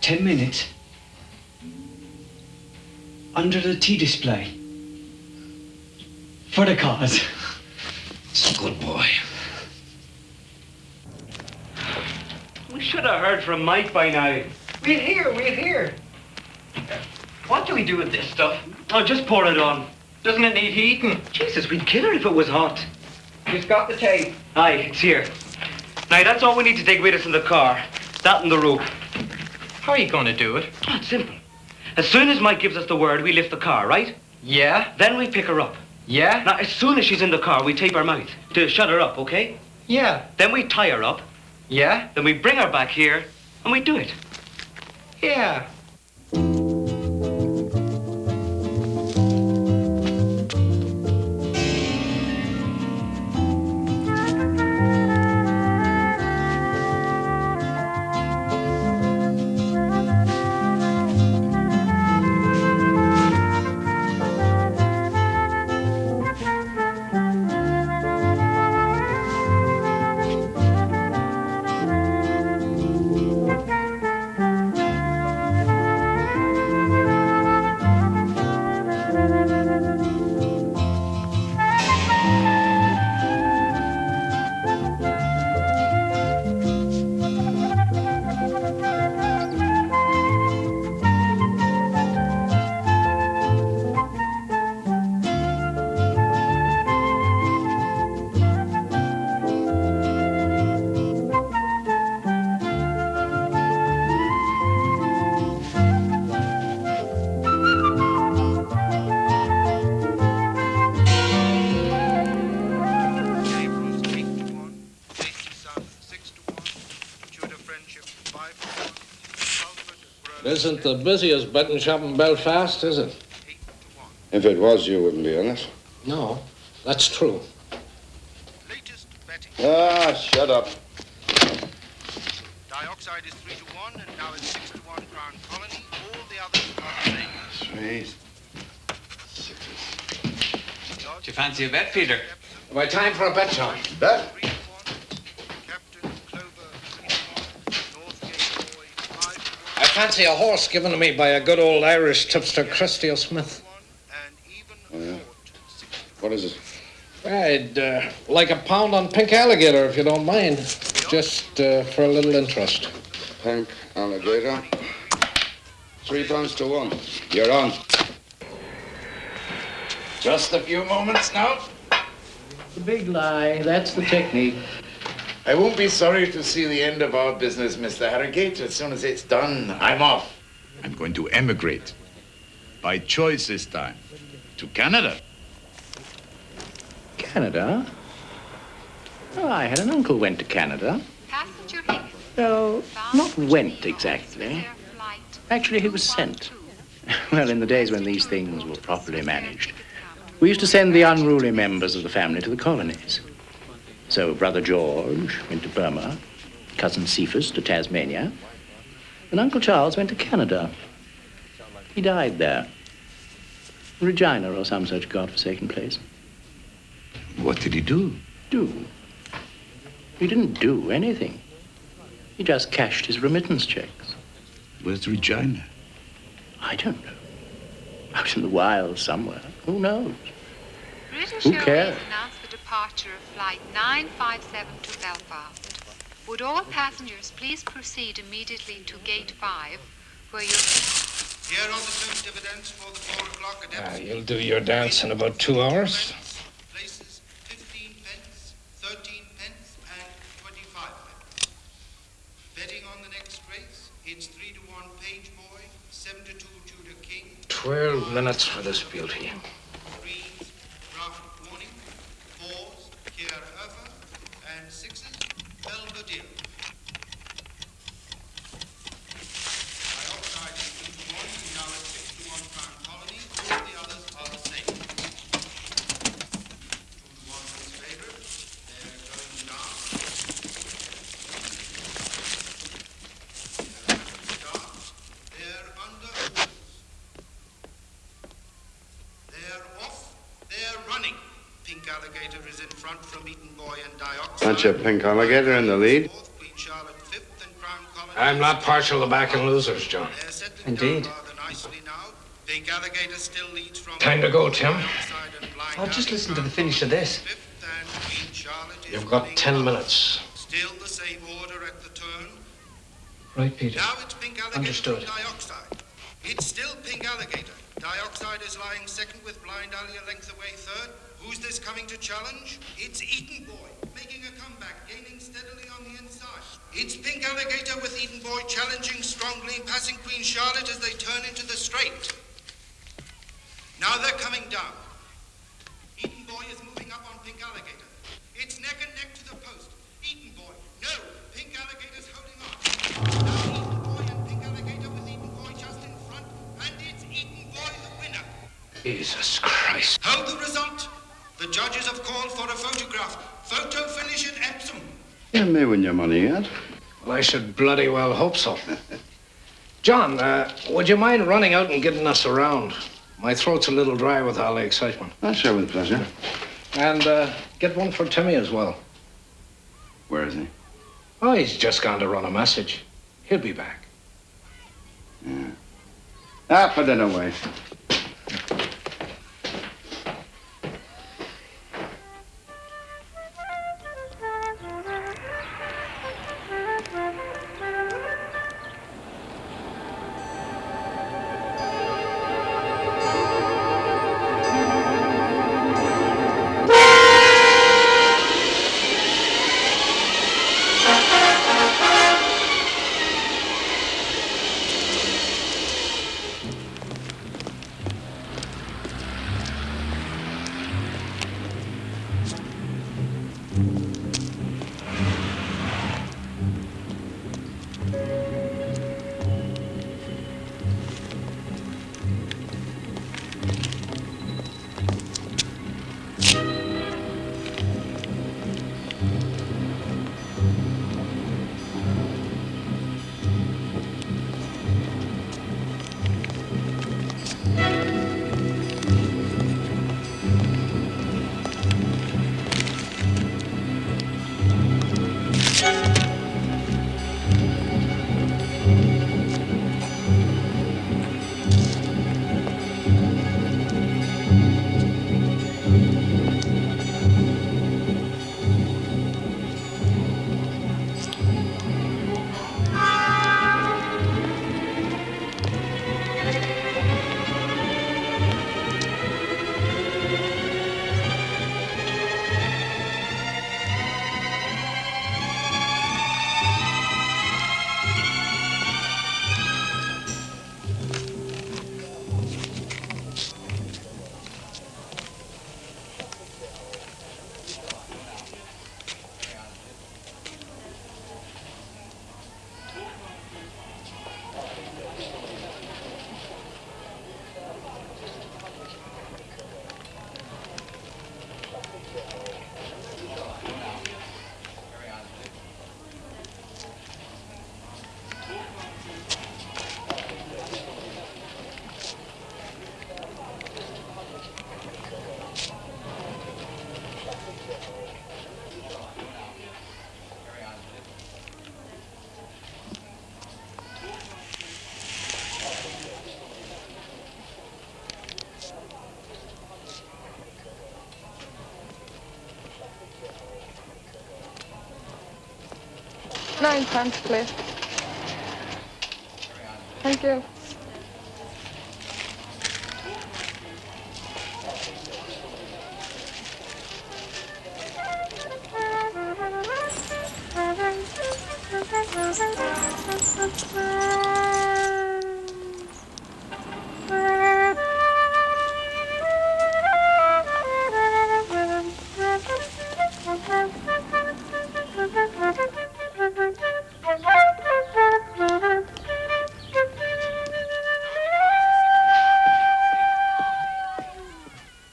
10 minutes? Under the tea display? For the cause. It's a good boy. We should have heard from Mike by now. We'd hear. What do we do with this stuff? Oh, just pour it on. Doesn't it need heating? Jesus, we'd kill her if it was hot. You've got the tape? Aye, it's here. Now, that's all we need to take with us in the car. That and the rope. How are you going to do it? Oh, it's simple. As soon as Mike gives us the word, we lift the car, right? Yeah? Then we pick her up. Yeah? Now, as soon as she's in the car, we tape her mouth to shut her up, okay? Yeah. Then we tie her up. Yeah? Then we bring her back here, and we do it. Yeah. Isn't the busiest betting shop in Belfast, is it? If it was, you wouldn't be on it. No, that's true. Ah, shut up. Dioxide is 3-1, and now it's 6-1 Crown Colony. All the others are the same. Sweet. Do you fancy a bet, Peter? My time for a bet, John. Bet? I fancy a horse given to me by a good old Irish tipster, Christy O'Smith. Oh, yeah. What is it? I'd like a pound on pink alligator, if you don't mind. Just for a little interest. Pink alligator. 3 pounds to 1. You're on. Just a few moments now. The big lie, that's the technique. I won't be sorry to see the end of our business, Mr. Harrogate. As soon as it's done, I'm off. I'm going to emigrate. By choice this time. To Canada. Canada? Oh, I had an uncle who went to Canada. No, not went exactly. Actually, he was sent. Well, in the days when these things were properly managed, we used to send the unruly members of the family to the colonies. So Brother George went to Burma, Cousin Cephas to Tasmania, and Uncle Charles went to Canada. He died there. Regina or some such godforsaken place. What did he do? Do? He didn't do anything. He just cashed his remittance checks. Where's Regina? I don't know. Out in the wilds somewhere. Who knows? British Who Airways cares? announced the departure of flight 957 to Belfast. Would all passengers please proceed immediately to gate 5, where you'll... Here are the term dividends for the 4 o'clock at episode. You'll do your dance in about 2 hours. Places 15 pence, 13 pence, and 25 pence. Betting on the next race, it's 3-1 Page Boy, 7-2 Tudor King. 12 minutes for this beauty. Greens, Draft Warning, 4s, Kiera Urfa, and 6s, Belvedere. Dioxide is 3-1, now at 6-1 Crown Colony. All the others are the same. 2-1 is favored. They're going down. They're under orders. They're off. They're running. Pink Alligator is in front from Eaton Boy and Dioxide. Aren't you Pink Alligator in the lead? Queen Charlotte 5th and Crown Colony. I'm not partial to backing losers, John. They're set to Indeed. go rather nicely now. Pink Alligator still leads from... Time to go, Tim. Oh, just listen to the finish of this. You've got 10 minutes. Still the same order at the turn. Right, Peter. Now it's Pink Alligator Understood. from Dioxide. It's still Pink Alligator. Dioxide is lying second with Blind Alley a length away third. Who's this coming to challenge? It's Eaton Boy, making a comeback, gaining steadily on the inside. It's Pink Alligator with Eaton Boy challenging strongly, passing Queen Charlotte as they turn into the straight. Now they're coming down. Eaton Boy is moving up on Pink Alligator. It's neck and neck to the post. Eaton Boy, no, Pink Alligator's holding on. Now Eaton Boy and Pink Alligator with Eaton Boy just in front, and it's Eaton Boy the winner. Jesus Christ. Hold the result. The judges have called for a photograph. Photo finish at Epsom. You may win your money yet. Well, I should bloody well hope so. John, would you mind running out and getting us around? My throat's a little dry with all the excitement. I'll share with pleasure. And get one for Timmy as well. Where is he? Oh, he's just gone to run a message. He'll be back. Yeah. Put that away. £9, please. Thank you.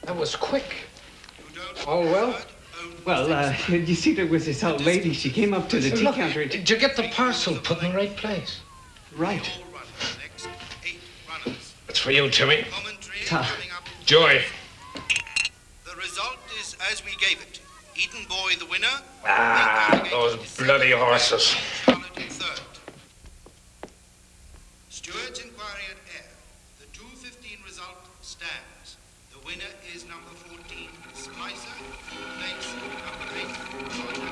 That was quick. All well? Well, you see, there was this old lady. She came up to the tea Look, counter. did you get the parcel put in the right place? Right. It's for you, Timmy. Ta. Joy. The result is as we gave it. Eaton Boy the winner. Ah, those bloody horses. Charlotte in third. Stewart's inquiry at air. The 2:15 result. result stands. The winner is number 14, Splicer, place number 8, Joyner.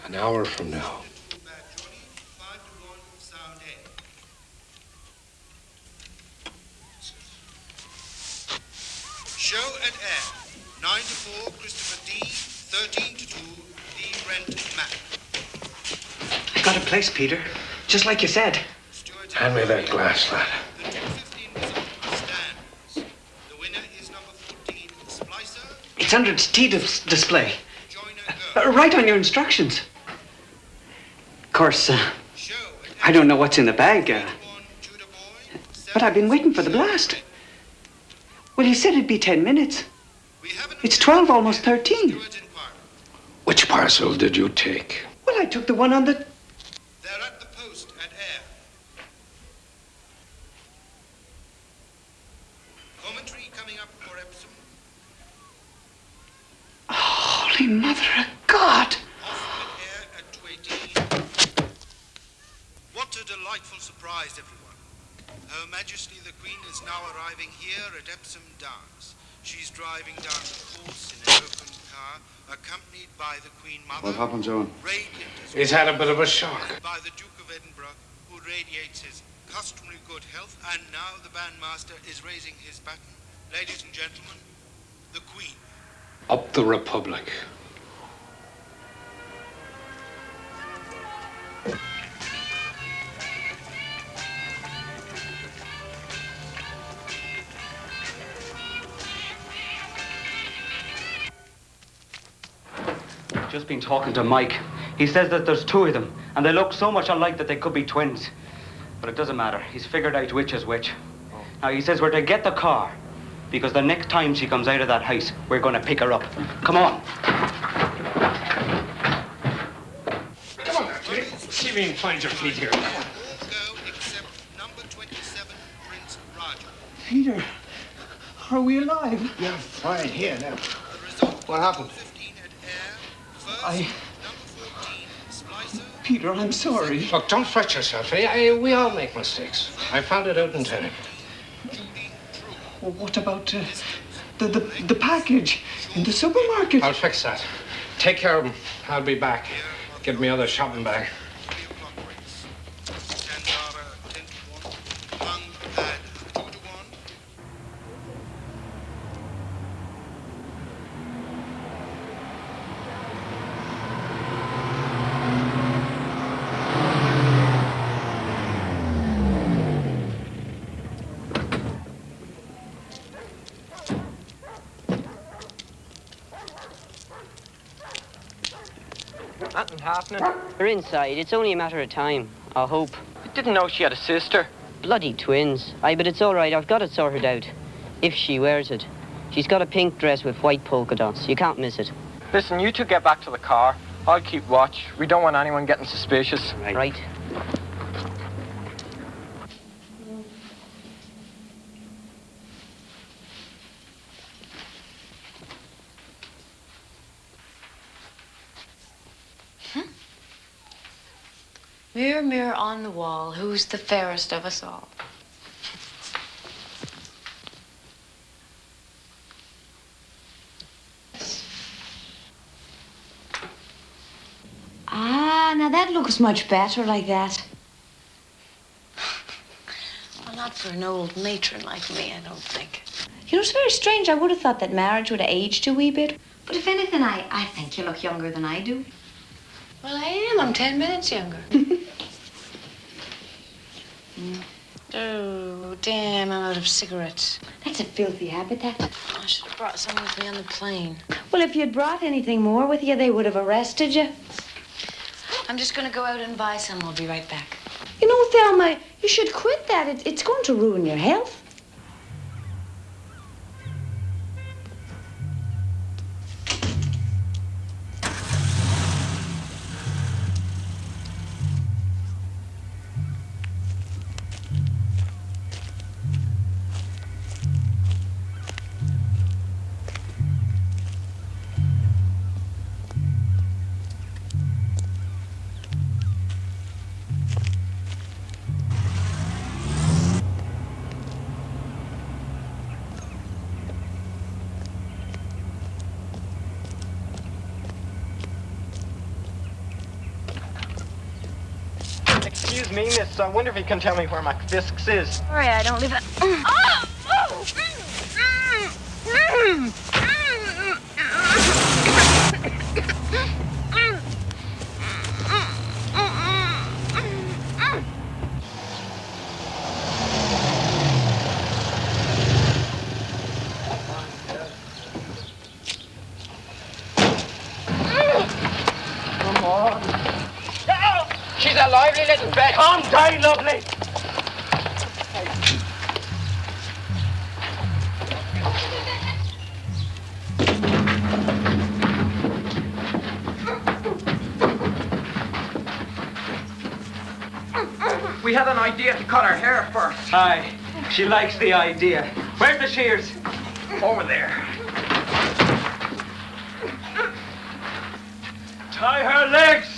An hour from now. Show and air. 9 to 4, Christopher D. 13 to 2, D. Brent Mac. I got a place, Peter. Just like you said. Hand me that glass, lad. It's under its display. Right on your instructions. Of course, I don't know what's in the bag, but I've been waiting for the blast. Well, you said it'd be 10 minutes. It's 12, almost 13. Which parcel did you take? Well, I took the one on the... They're at the post at air. Commentary coming up for Epsom. Holy Mother of God! Off at air at 2:18. What a delightful surprise, everyone. Her Majesty the Queen is now arriving here at Epsom Downs. She's driving down the course in an open car, accompanied by the Queen Mother. What happened to him? He's had a bit of a shock. By the Duke of Edinburgh, who radiates his customary good health, and now the bandmaster is raising his baton. Ladies and gentlemen, the Queen. Up the Republic. Just been talking to Mike. He says that there's two of them, and they look so much alike that they could be twins. But it doesn't matter. He's figured out which is which. Now, he says we're to get the car, because the next time she comes out of that house, we're going to pick her up. Come on. Come on, Jake. See if you can find your feet here. Peter, are we alive? Yeah, fine. Here, now. What happened? Peter, I'm sorry. Look, don't fret yourself. We all make mistakes. I found it out in time. Well, what about the package in the supermarket? I'll fix that. Take care of him. I'll be back. Give me other shopping bag. Nothing happening. They're inside. It's only a matter of time. I hope. I didn't know she had a sister. Bloody twins. Aye, but it's all right. I've got it sorted out. If she wears it. She's got a pink dress with white polka dots. You can't miss it. Listen, you two get back to the car. I'll keep watch. We don't want anyone getting suspicious. Right. Mirror, mirror on the wall, who's the fairest of us all? Ah, now that looks much better like that. Well, not for an old matron like me, I don't think. You know, it's very strange. I would have thought that marriage would have aged you a wee bit. But if anything, I think you look younger than I do. Well, I am. I'm 10 minutes younger. Oh, damn, I'm out of cigarettes. That's a filthy habit, that. I should have brought some with me on the plane. Well, if you'd brought anything more with you, they would have arrested you. I'm just going to go out and buy some. I'll be right back. You know, Thelma, you should quit that. It's going to ruin your health. Excuse me, miss. I wonder if you can tell me where McFisk's is. Sorry, I don't live at... Come on. She's a lively little bit. Calm down, lovely. We had an idea to cut her hair first. Aye, she likes the idea. Where's the shears? Over there. Tie her legs.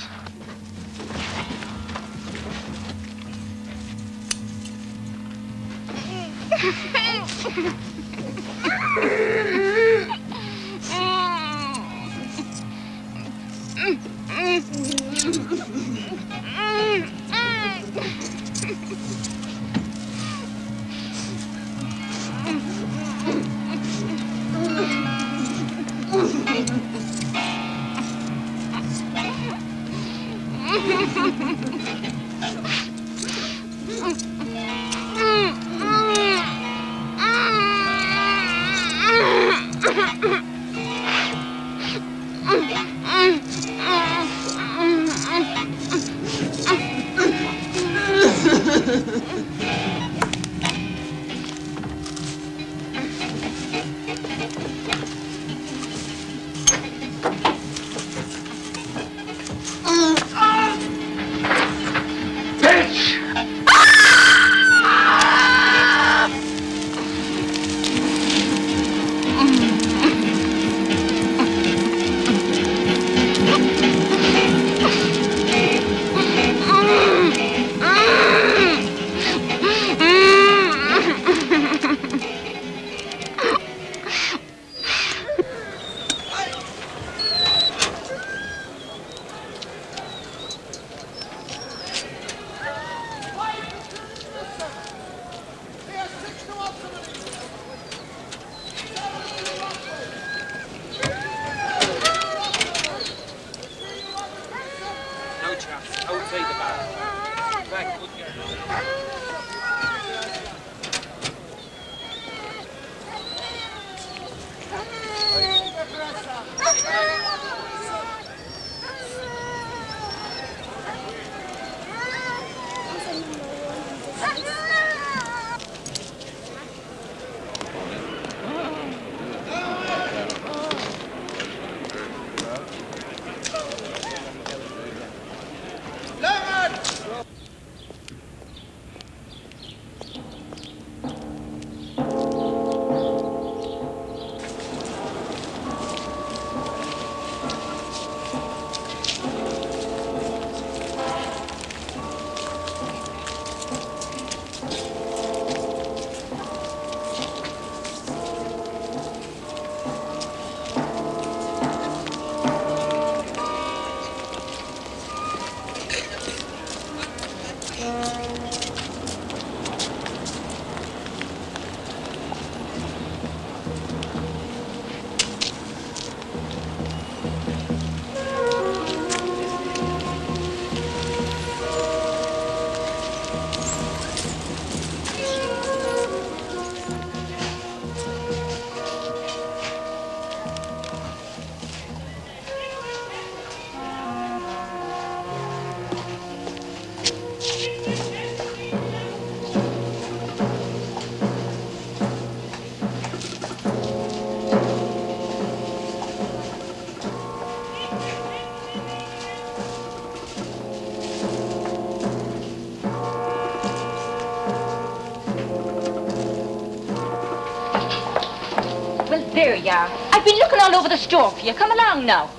There you are. I've been looking all over the store for you. Come along now.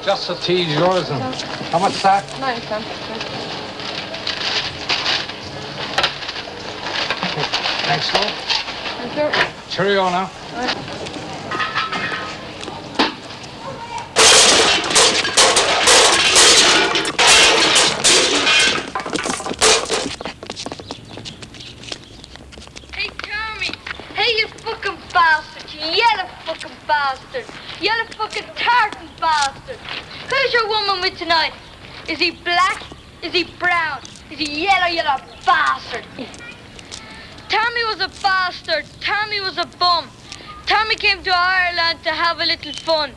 Just a tea, Terrorism. How much that? 9 cents. Thanks, love. Thank you. Cheerio now. Hey, Tommy. Hey, you fucking bastard. You yellow fucking bastard. Yellow fucking tartan bastard. Who's your woman with tonight? Is he black? Is he brown? Is he yellow bastard? Tommy was a bastard. Tommy was a bum. Tommy came to Ireland to have a little fun.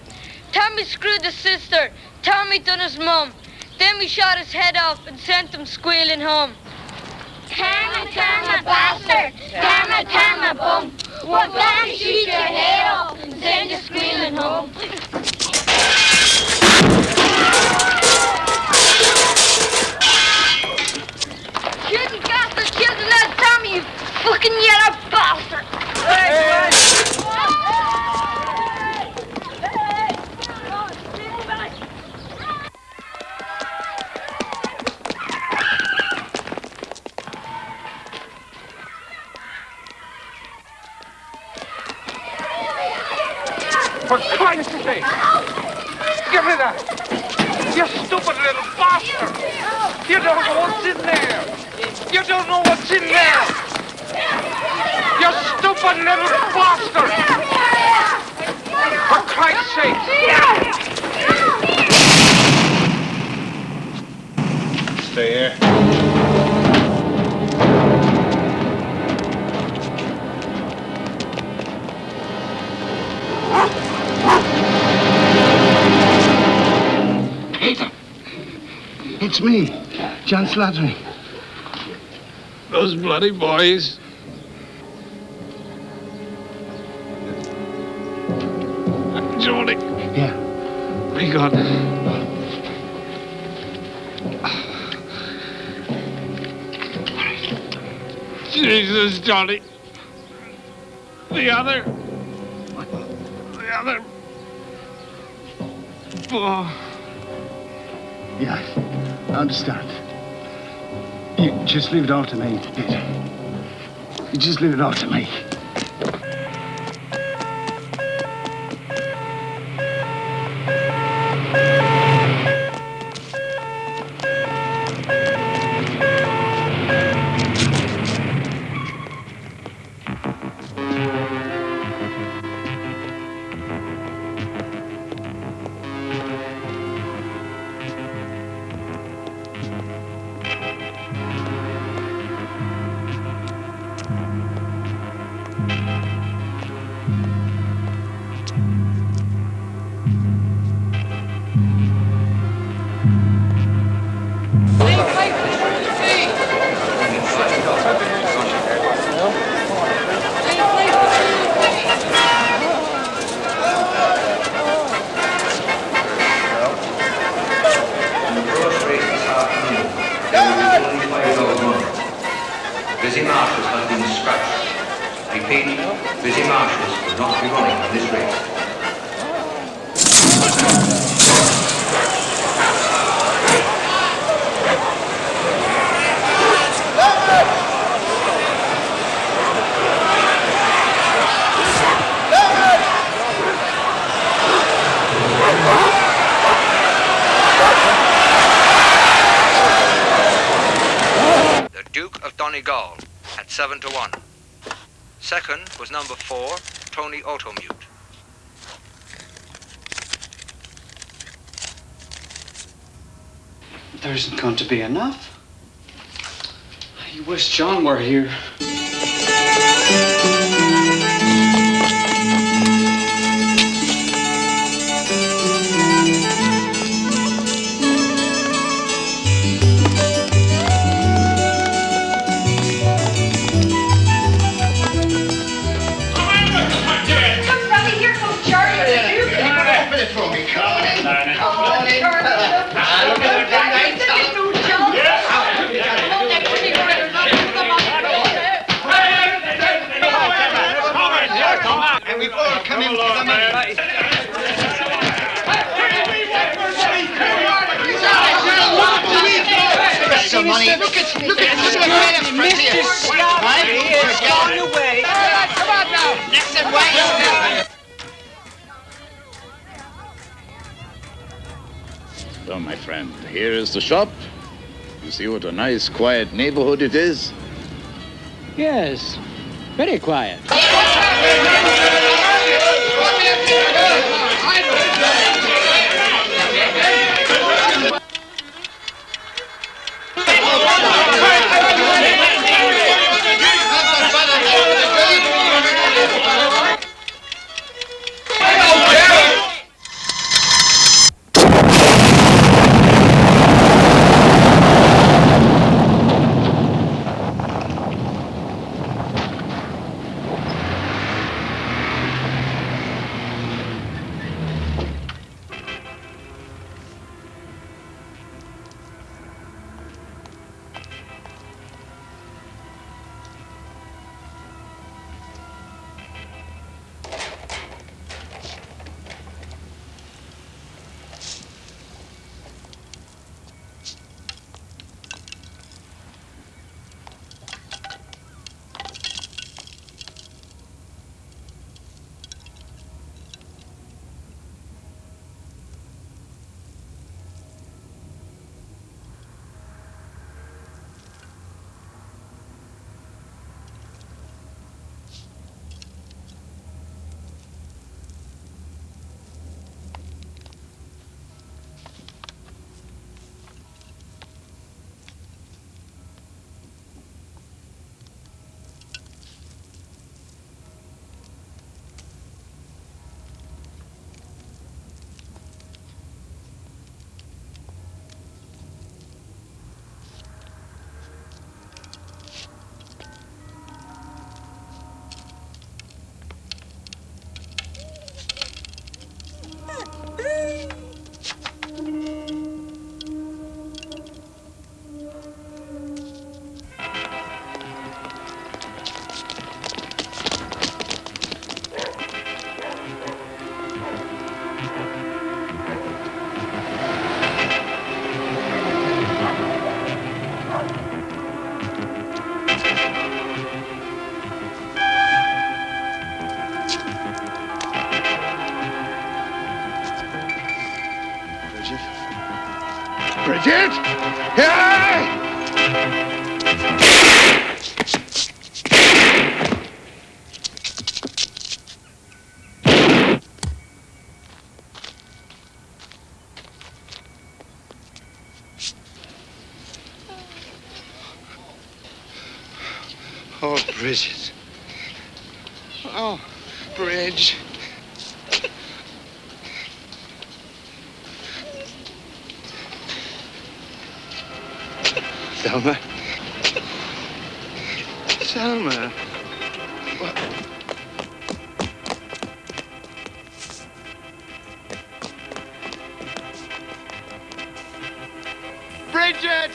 Tommy screwed his sister. Tommy done his mum. Then we shot his head off and sent him squealing home. Tama, tama, bastard! Tama, tama, bum! We're gonna shoot your head off and send you squealing home. Shooting bastard, shooting that Tommy, you fucking yellow bastard! For Christ's sake! Give me that! You stupid little bastard! You don't know what's in there! You don't know what's in there! You stupid little bastard! For Christ's sake! Stay here. It's me, John Slattery. Those bloody boys. Johnny. Yeah. My God. Jesus, Johnny. The other. Oh. Yeah, I understand. You just leave it all to me, Peter. You just leave it all to me. Busy marshals have been scratched. Repeat, busy marshals will not be running on this race. Duke of Donegal at 7-1. Second was number 4, Tony Automute. There isn't going to be enough. I wish John were here. the money. Look at Mr. Scott, he has gone away. Come on now. Listen, wait. So, my friend, here is the shop. You see what a nice, quiet neighborhood it is? Yes, very quiet. Bridget! Hey! Oh, Bridget. Oh, Bridge. Selma. Selma. What? Bridget!